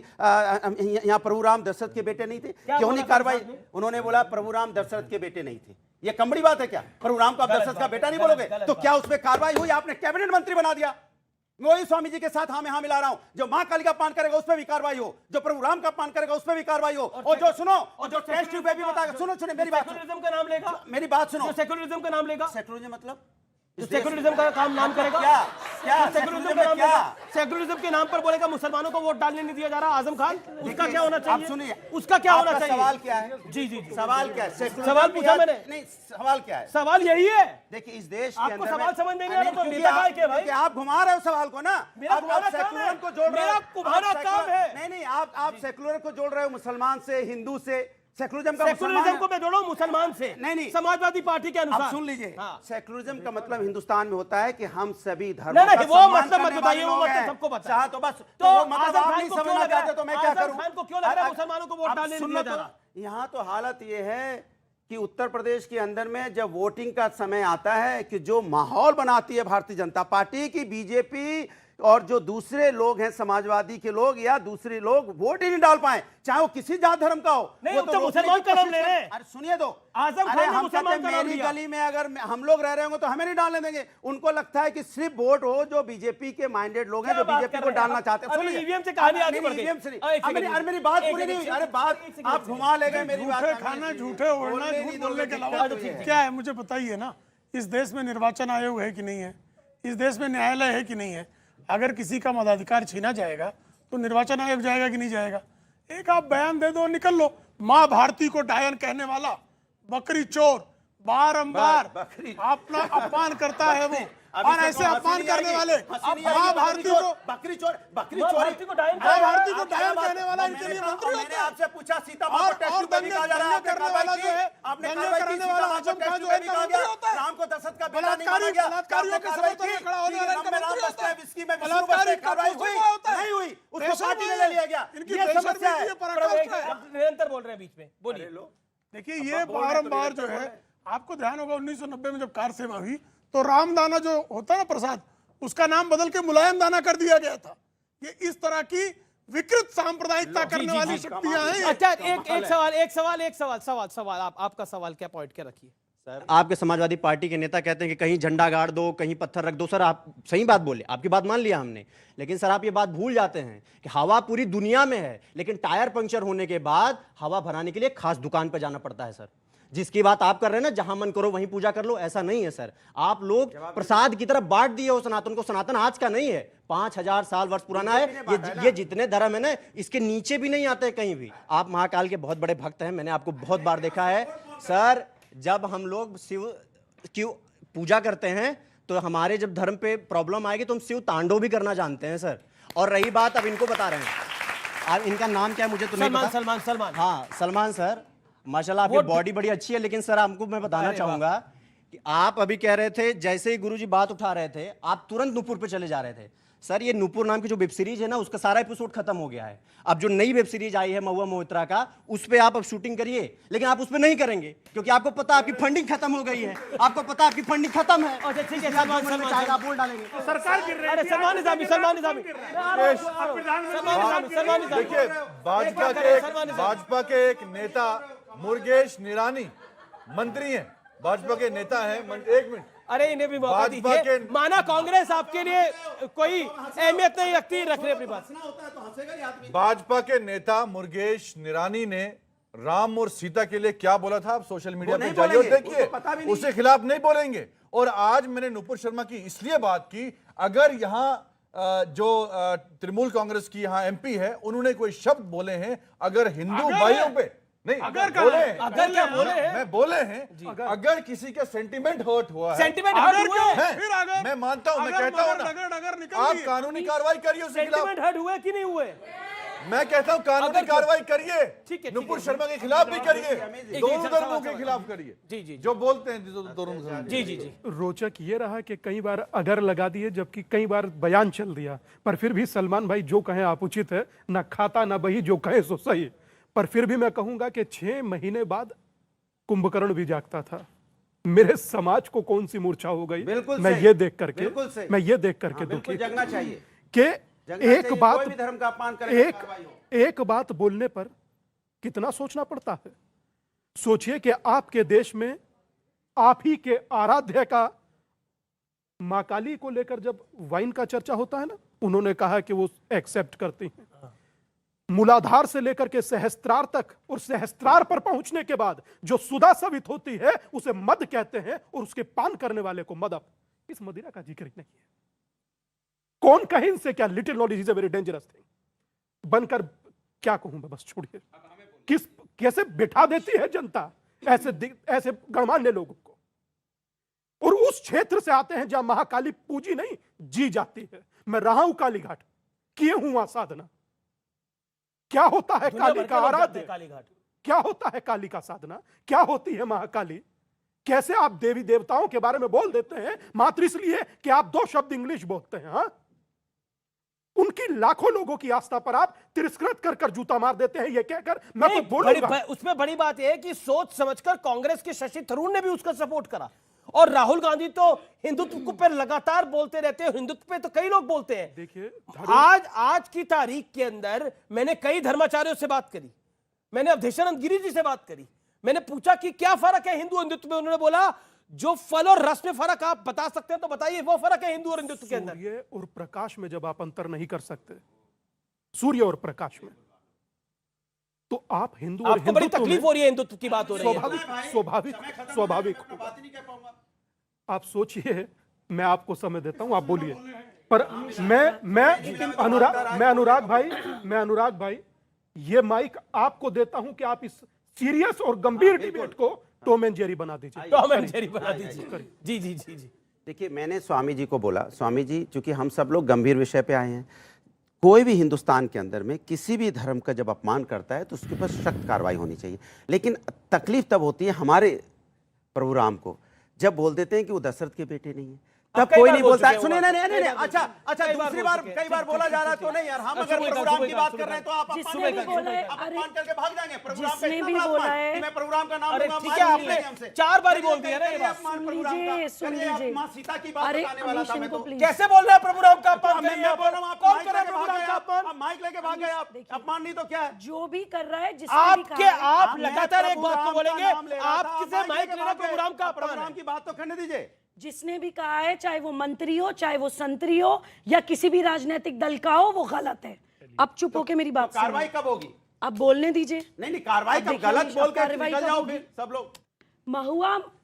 यहाँ प्रभु राम दशरथ के बेटे नहीं थे, क्यों नहीं कार्रवाई? उन्होंने बोला प्रभु राम दशरथ के बेटे नहीं थे। ये कमड़ी बात है क्या? प्रभु राम को आप दशरथ का बेटा नहीं बोलोगे? तो क्या उसमें कार्रवाई हुई? आपने कैबिनेट मंत्री बना दिया। मैं वही स्वामी जी के साथ हाँ मैं हाँ मिला रहा हूं, जो मां काली का अपमान करेगा उस पर भी कार्रवाई हो, जो प्रभु राम का अपमान करेगा उस पर भी कार्रवाई हो, और जो सुनो और जो टेस्ट ट्यूब पे भी बताएगा। सुनो मेरी बात, सेक्युलरिज्म का नाम लेगा, मेरी बात सुनो। सेक्युलरिज्म का नाम लेगा, सेक्युलरिज्म मतलब सेक्युलरिज्म का काम नाम करेगा क्या सेक्युलरिज्म का नाम लेगा, सेक्युलरिज्म के नाम पर बोलेगा मुसलमानों को वोट डालने नहीं दिया जा रहा। आजम खान, उसका क्या होना चाहिए? आप सुनिए, उसका क्या होना चाहिए? सवाल क्या है? जी जी सवाल क्या है? सवाल पूछा मैंने। नहीं, सवाल क्या है? सवाल यही है। देखिए इस देश के आपको अंदर सवाल समझ नहीं आ रहा तो क्योंकि नेता काय के भाई? आप घुमा रहे हो सवाल को ना। मेरा आप घुमाना काम सेक्युलर है। को जोड़ रहे हो। मेरा घुमाना काम है। नहीं आप सेक्युलर को जोड़ रहे हो मुसलमान से, हिंदू से। सेक्युलरिज्म का सेक्युलरिज्म को मैं जोड़ो मुसलमान से, नहीं समाजवादी पार्टी के अनुसार। आप सुन लीजिए, हाँ। सेक्युलरिज्म का मतलब हिंदुस्तान में होता है कि हम सभी धर्मों नहीं, का वो सम्मान मतलब मत करने बताइए, वाले वो लोग मतलब हैं। सबको पता है। चाहे तो बस तो वो मतलब आजम आप खान नहीं को क्यों समझना लग रहा चाहते है? तो मैं क्या आजम करूं? खान को क्यों लग रहा है मुसलमानों को वोट अब डालने नहीं सुनो दिया जा तो, रहा? यहाँ तो हालत ये है कि उत्तर प्रदेश के अंदर में जब वोटिंग का समय आता है कि जो माहौल बनाती है भारतीय जनता पार्टी की बीजेपी और जो दूसरे लोग हैं समाजवादी के लोग या दूसरे लोग वोट ही नहीं डाल पाए, चाहे वो किसी जात धर्म का हो। नहीं, वो तो मुसलमान का नाम ले रहे हैं। अरे सुनिए तो, आजम अरे खान ने हम मुसलमान कहते का हैं नाम मेरी लिया। गली में अगर हम लोग रह रहे होंगे तो हमें नहीं डालने देंगे। उनको लगता है कि सिर्फ वोट हो जो बीजेपी के माइंडेड लोग हैं, जो बीजेपी को डालना चाहते हैं। अभी ईवीएम से कहानी आगे बढ़ गई। अरे मेरी बात पूरी नहीं हुई। अरे बात आप घुमा ले गए मेरी बात। झूठे खाना, झूठे ओढ़ना, झूठ बोलने के अलावा क्या है मुझे बताइए ना। इस देश में निर्वाचन आयोग है कि नहीं है? इस देश में न्यायालय है कि नहीं है? अगर किसी का मताधिकार छीना जाएगा तो निर्वाचन आयोग जाएगा कि नहीं जाएगा? एक आप बयान दे दो, निकल लो। माँ भारती को डायन कहने वाला बकरी चोर बारंबार अपना अपमान करता है वो, और ऐसे अपमान करने वाले माँ भारती को बकरी चोर, बकरी माँ चोरी, भारती को डायन माँ भारती को डायन कहने वाला इनके लिए मंत्री मैंने होता है। आपसे पूछा सीतापुर और को टेस्ट में भी कहा जा रहा है, दंगे करने वाला जो है, आपने दंगे कार्रवाई करने की, वाला सीतापुर आजम को खान टेस्ट जो में है भी कहा मंत्री गया, होता है। राम को दशरथ का बेटा नहीं माना गया, बलात्कारियों के कार्रवाई समर्थन में की, खड़ा होने वाला राम में राम मंत्री बसता है, होता है। विस्की में विष्णु बलात्कारी बसता है, कार्रवाई इनका हुई होता है। नहीं हुई, उसको पेशा पार्टी में में ले लिया गया। इनकी ये पेशा समस्या में है। ये पराकाष्ठा है। आप निरंतर बोल रहे हैं बीच में, बोलिए। देखिए ये बारंबार जो है, आपको ध्यान होगा 1990 में जब कार सेवा हुई तो रामदाना जो होता है ना प्रसाद, उसका नाम बदल के मुलायम दाना कर दिया गया था। ये इस तरह की विकृत सांप्रदायिकता करने वाली शक्तियां हैं। अच्छा, एक सवाल आपका सवाल क्या पॉइंट क्या रखिए। सर, आपके समाजवादी पार्टी के नेता कहते हैं कि कहीं झंडा गाड़ दो, कहीं पत्थर रख दो। सर, आप सही बात बोले, आपकी बात मान लिया हमने, लेकिन सर आप ये बात भूल जाते हैं कि हवा पूरी दुनिया में है, लेकिन टायर पंक्चर होने के बाद हवा भराने के लिए खास दुकान पर जाना पड़ता है। सर, जिसकी बात आप कर रहे हैं ना, जहां मन करो वहीं पूजा कर लो, ऐसा नहीं है सर। आप लोग प्रसाद की तरफ बांट दिए हो सनातन को। सनातन आज का नहीं है, 5000 साल वर्ष पुराना है। ये जितने धर्म है ना, इसके नीचे भी नहीं आते कहीं भी। आप महाकाल के बहुत बड़े भक्त हैं, मैंने आपको बहुत बार देखा है। सर, जब हम लोग शिव की पूजा करते हैं तो हमारे जब धर्म पे प्रॉब्लम आएगी तो हम शिव तांडव भी करना जानते हैं सर। और रही बात, अब इनको बता रहे हैं, अब इनका नाम क्या है मुझे तो नहीं पता। सलमान। हाँ, सलमान सर, माशाल्लाह आपकी बॉडी बड़ी अच्छी है, लेकिन सर आपको मैं बताना चाहूंगा कि आप अभी कह रहे थे, जैसे ही गुरुजी बात उठा रहे थे, आप तुरंत नूपुर पे चले जा रहे थे। सर, ये नूपुर नाम की जो वेब सीरीज है ना, उसका सारा एपिसोड खत्म हो गया है। अब जो नई वेब सीरीज आई है महुआ मोइत्रा का, उस पे आप अब शूटिंग करिए, लेकिन आप उस पे नहीं करेंगे क्योंकि आपको पता आपकी फंडिंग खत्म हो गई है। आपको पता आपकी फंडिंग खत्म है। अच्छा, ठीक है, सलमान आप बोल डालेंगे। सरकार गिर रही है। अरे सलमान निजामी देखिए, भाजपा के एक नेता मुर्गेश निरानी मंत्री हैं, भाजपा के नेता हैं। एक मिनट, अरे इन्हें भी मौका दीजिए। माना कांग्रेस आपके लिए कोई अहमियत नहीं रखती, रख रहे अपनी बात। भाजपा के नेता मुर्गेश निरानी ने राम और सीता के लिए क्या बोला था, आप सोशल मीडिया पे जाइए और देखिए, उसके खिलाफ नहीं बोलेंगे। और आज मैंने नुपुर शर्मा की इसलिए बात की, अगर यहाँ जो तृणमूल कांग्रेस की यहाँ एमपी है, उन्होंने कोई शब्द बोले हैं अगर हिंदू भाइयों पे, नहीं अगर बोले, अगर क्या बोले हैं, मैं बोले हैं, अगर किसी का सेंटिमेंट हर्ट हुआ है, सेंटिमेंट हर्ट हुए हैं, फिर अगर मैं मानता हूं, मैं कहता हूं ना, आप कानूनी कार्रवाई करिए उसके खिलाफ। सेंटिमेंट हर्ट हुए कि नहीं हुए? मैं कहता हूं कानूनी कार्रवाई करिए, ठीक है, नुपुर शर्मा के खिलाफ भी करिए, दोनों धर्मों के खिलाफ करिए। जी, जो बोलते हैं दोनों। जी। रोचक ये रहा कि कई बार अगर लगा दिए, जबकि कई बार बयान चल दिया, पर फिर भी सलमान भाई जो कहें आप उचित है, ना खाता ना बही, जो कहें सो सही। पर फिर भी मैं कहूंगा कि 6 महीने बाद कुंभकर्ण भी जागता था। मेरे समाज को कौन सी मूर्छा हो गई, मैं ये देख करके दुखी जगना चाहिए कि एक बात, भी धर्म का अपमान करेगा, एक बात बोलने पर कितना सोचना पड़ता है। सोचिए कि आपके देश में आप ही के आराध्य का मां काली को लेकर जब वाइन का चर्चा होता है ना, उन्होंने कहा कि वो एक्सेप्ट करती हैं। मूलाधार से लेकर के सहस्त्रार तक, और सहस्त्रार पर पहुंचने के बाद जो सुधा सवित होती है उसे मद कहते हैं, और उसके पान करने वाले को मदप। इस मदिरा का जिक्र नहीं है। कौन कहे इनसे क्या, little knowledge is a very dangerous thing. बनकर क्या कहूं मैं, बस छोड़िए। किस कैसे बिठा देती है जनता ऐसे गणमान्य लोगों को। और उस क्षेत्र से आते हैं जहां महाकाली पूजी नहीं जी जाती है। मैं रहा हूं काली घाट, किए हूं वहां साधना। क्या होता है काली का आराध्य, क्या होता है काली का साधना, क्या होती है महाकाली। कैसे आप देवी देवताओं के बारे में बोल देते हैं मात्र इसलिए कि आप 2 शब्द इंग्लिश बोलते हैं। हाँ, उनकी लाखों लोगों की आस्था पर आप तिरस्कृत कर जूता मार देते हैं ये कहकर मैं तो बोलूंगा। उसमें बड़ी बात यह है कि सोच समझकर कांग्रेस के शशि थरूर ने भी उसका सपोर्ट करा और राहुल गांधी तो हिंदुत्व पे लगातार बोलते रहते हैं, हिंदुत्व पे तो कई लोग बोलते हैं। देखिए आज की तारीख के अंदर मैंने कई धर्माचार्यों से बात करी, मैंने अवधेशानंद गिरी जी से बात करी, मैंने पूछा कि क्या फर्क है हिंदू हिंदुत्व में। उन्होंने बोला जो फल और रस में फर्क आप बता सकते हैं तो बताइए, वो फर्क है हिंदू और हिंदुत्व के अंदर। सूर्य और प्रकाश में जब आप अंतर नहीं कर सकते, सूर्य और प्रकाश में, तो आप हिंदू और आपको बड़ी तकलीफ हो रही है हिंदुत्व की बात हो रही है। स्वाभाविक आप सोचिए, मैं आपको समय देता हूं, आप बोलिए। पर मैं अनुराग भाई ये माइक आपको देता हूं कि आप इस सीरियस और गंभीर डिबेट को टॉम एंड जेरी बना दीजिए। टॉम एंड जेरी बना दीजिए। जी जी जी जी। देखिए, मैंने स्वामी जी को बोला, स्वामी जी चूंकि हम सब लोग गंभीर विषय पे आए हैं, कोई भी हिंदुस्तान के अंदर में किसी भी धर्म का जब अपमान करता है तो उसके ऊपर सख्त कार्रवाई होनी चाहिए। लेकिन तकलीफ तब होती है हमारे प्रभु राम को, जब बोल देते हैं कि वो दशरथ के बेटे नहीं है, तब कोई नहीं बोलता है। सुनिए, नहीं, अच्छा दूसरी बार कई बार बोला जा रहा है तो नहीं यार, हम अगर प्रभु राम की बात कर रहे हैं तो आप अपमान करके भाग जाएंगे। प्रभु राम जिसने भी बोला है, मैं प्रभु राम का नाम अरे लूंगा, ठीक है, आपने 4 बार ही बोल दिया ना ये बात। सुन लीजिए। मां सीता की बात अरे बताने वाला था मैं अमीश, तो। इनको प्लीज। कैसे बोल रहे हैं प्रभु राम का अपमान? मैं बोल रहा हूं, आप कौन माइक कर रहा है लेके प्रभु भाग राम गए, का अपमान? आप माइक लेके भाग गए, आप अपमान नहीं तो क्या है? जो भी कर रहा है, जिसने भी आपके कहा है, आप लगातार एक बात को बोलेंगे, आप किसे माइक लेना प्रभु राम का अपमान है? की बात तो करने दीजिए। जिसने भी कहा है, चाहे वो मंत्री हो, चाहे वो संतरी हो, या किसी भी राजनीतिक दल का हो, वो गलत है। अब चुप होके मेरी बात सुनो। कार्रवाई कब होगी? अब बोलने दीजिए। नहीं, कार्रवाई कब? गलत बोल के निकल जाओ फिर सब लोग।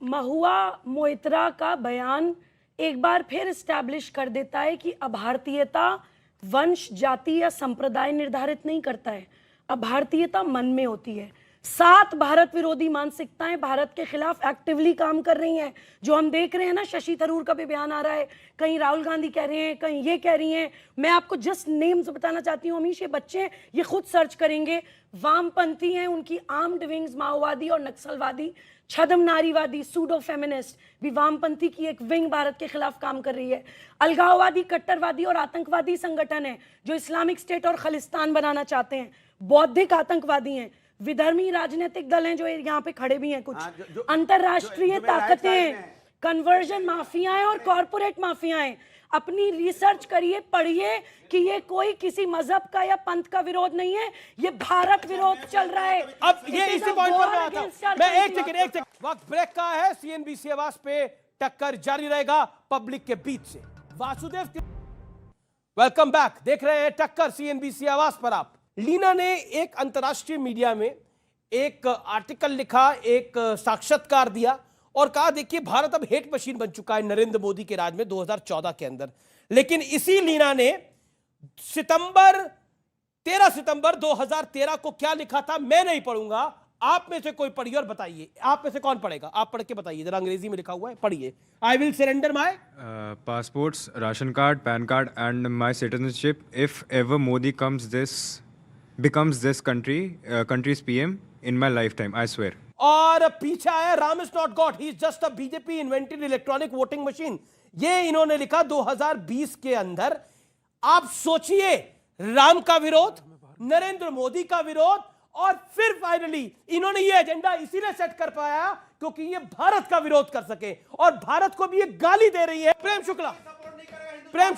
महुआ मोइत्रा का बयान एक बार फिर एस्टैब्लिश कर देता है कि अभारतीयता वंश, जाति या संप्रदाय निर्धारित नहीं करता है। अभारतीयता मन में होती है। 7 भारत विरोधी मानसिकताएं भारत के खिलाफ एक्टिवली काम कर रही हैं, जो हम देख रहे हैं ना। शशि थरूर का भी बयान आ रहा है, कहीं राहुल गांधी कह रहे हैं, कहीं ये कह रही हैं। मैं आपको जस्ट नेम्स बताना चाहती हूँ अमीश, ये बच्चे ये खुद सर्च करेंगे। वामपंथी हैं, उनकी आर्म्ड विंग्स माओवादी और नक्सलवादी, छद्म नारीवादी, सूडो फेमिनिस्ट भी वामपंथी की एक विंग भारत के खिलाफ काम कर रही है। अलगाववादी, कट्टरवादी और आतंकवादी संगठन है जो इस्लामिक स्टेट और खालिस्तान बनाना चाहते हैं। बौद्धिक आतंकवादी हैं, विधर्मी राजनीतिक दल हैं जो यहाँ पे खड़े भी हैं कुछ। अंतरराष्ट्रीय ताकतें, कन्वर्जन माफियाएं और कॉरपोरेट माफियाएं। अपनी रिसर्च करिए, पढ़िए कि ये कोई किसी मजहब का या पंथ का विरोध नहीं है, ये भारत विरोध चल रहा है। अब ये इसी पॉइंट पर मैं आता हूं। मैं एक सेकंड वक्त ब्रेक का है। सीएनबीसी आवाज पे टक्कर जारी रहेगा पब्लिक के बीच से। Vasudev, welcome back. देख रहे हैं टक्कर सीएनबीसी आवाज पर आप। लीना ने एक अंतर्राष्ट्रीय मीडिया में एक आर्टिकल लिखा, एक साक्षात्कार दिया और कहा देखिए भारत अब हेट मशीन बन चुका है नरेंद्र मोदी के राज में 2014 के अंदर। लेकिन इसी लीना ने 13 सितंबर 2013 को क्या लिखा था मैं नहीं पढ़ूंगा, आप में से कोई पढ़िए और बताइए। आप में से कौन पढ़ेगा? आप पढ़ के बताइए जरा, अंग्रेजी में लिखा हुआ है, पढ़िए। I will surrender my passports, ration card, PAN card and my citizenship if ever Modi becomes this country's PM in my lifetime, I swear. और पीछे आया Ram is not God, he is just a BJP invented electronic voting machine. ये इन्होंने लिखा 2020 के अंदर। आप सोचिए, राम का विरोध, नरेंद्र मोदी का विरोध, और फिर फाइनली इन्होंने ये एजेंडा इसीलिए सेट कर पाया क्योंकि ये भारत का विरोध कर सके और भारत को भी ये गाली दे रही है। प्रेम शुक्ला, लेट प्रेम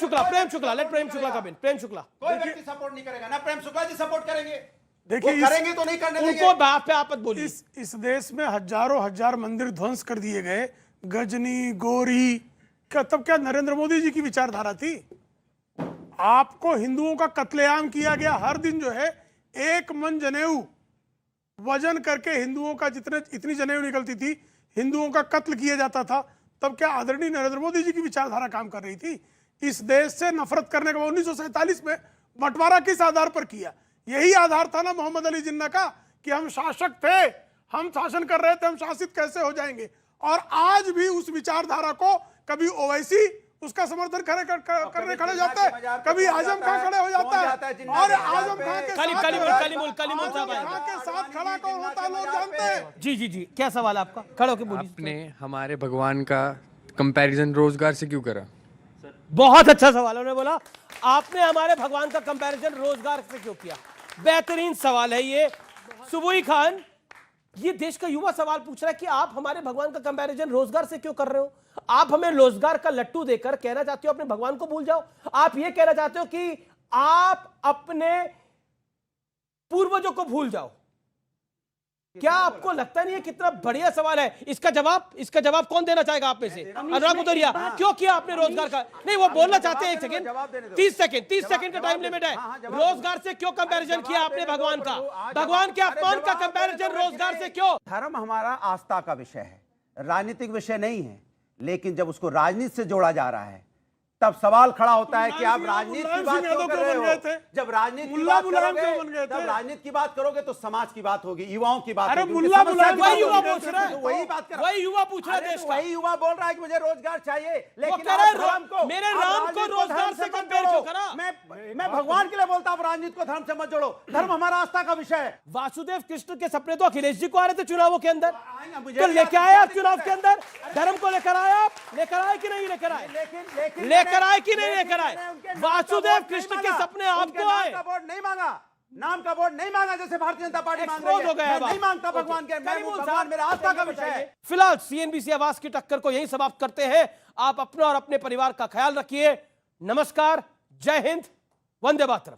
शुक्ला का बिन। प्रेम शुक्ला, कोई व्यक्ति सपोर्ट नहीं करेगा ना, प्रेम शुक्ला जी सपोर्ट करेंगे। देखिए, करेंगे तो नहीं करने देंगे। उनको बात पे आप बोलिए। इस देश में हजारों हजार मंदिर ध्वंस कर दिए गए, गजनी, गोरी, क्या तब क्या नरेंद्र मोदी जी की विचारधारा थी? आपको हिंदुओं का कत्लेआम किया गया। हर दिन जो है 1 मन जनेऊ वजन करके हिंदुओं का इतनी जनेऊ निकलती थी, हिंदुओं का कत्ल किया जाता था। तब क्या आदरणीय नरेंद्र मोदी जी की विचारधारा काम कर रही थी? इस देश से नफरत करने का 1947 में बंटवारा किस आधार पर किया? यही आधार था ना मोहम्मद अली जिन्ना का कि हम शासक थे, हम शासन कर रहे थे, हम शासित कैसे हो जाएंगे। और आज भी उस विचारधारा को कभी ओवैसी उसका समर्थन करने खड़े जाता है, कभी आजम खान खड़े हो जाता है। और आजम खान के साथ खड़ा कौन होता है लोग जानते हैं। जी जी जी, क्या सवाल है आपका? खड़े होकर बोलिए। आपने हमारे भगवान का कंपैरिजन रोजगार से क्यों करा? बहुत अच्छा सवाल है। उन्होंने बोला आपने हमारे भगवान का कंपैरिजन रोजगार से क्यों किया? बेहतरीन सवाल है ये। सुबुई खान, ये देश का युवा सवाल पूछ रहा है कि आप हमारे भगवान का कंपैरिजन रोजगार से क्यों कर रहे हो? आप हमें रोजगार का लट्टू देकर कहना चाहते हो अपने भगवान को भूल जाओ? आप ये कहना चाहते हो कि आप अपने पूर्वजों को भूल जाओ? क्या आपको लगता नहीं है कितना बढ़िया सवाल है? इसका जवाब कौन देना चाहेगा आप में से? अनुराग भदौरिया, क्यों किया आपने रोजगार का? नहीं, वो बोलना चाहते हैं। 1 सेकंड, 30 सेकंड का टाइम लिमिट है। रोजगार से क्यों कंपैरिजन किया आपने भगवान का? भगवान के अपमान का कंपैरिजन रोजगार से क्यों? धर्म हमारा आस्था का विषय है, राजनीतिक विषय नहीं है। लेकिन जब उसको राजनीति से जोड़ा जा रहा है तब सवाल खड़ा होता है कि आप राजनीति की बात क्यों कर रहे हो? जब राजनीति की बात करोगे, तब राजनीति की बात करोगे तो समाज की बात होगी, युवाओं की बात होगी। वही युवा पूछ रहा है, वही युवा पूछ रहा है, वही युवा बोल रहा है कि मुझे रोजगार चाहिए। लेकिन मेरे राम को रोजगार से कंपेयर क्यों करा? मैं भगवान के लिए बोलता हूं, राजनीति को धर्म से मत जोड़ो। धर्म हमारा आस्था का विषय है। वासुदेव कृष्ण के सपने तो अखिलेश जी को आ रहे थे चुनावों के अंदर, तो लेके आए आप चुनाव के अंदर? धर्म को लेकर आए आप? लेकर आए कि नहीं लेकर आए? लेकर आए कि नहीं लेकर आए? वासुदेव कृष्ण के सपने आपको आए? वोट नहीं मांगा, नाम का वोट नहीं मांगा जैसे भारतीय जनता पार्टी मांग रही है। मैं नहीं मांगता भगवान के, भगवान मेरा आस्था का विषय है। फिलहाल सीएनबीसी आवाज की टक्कर को यहीं समाप्त करते हैं। आप अपना और अपने परिवार का ख्याल रखिए। नमस्कार, जय हिंद, वंदे मातरम।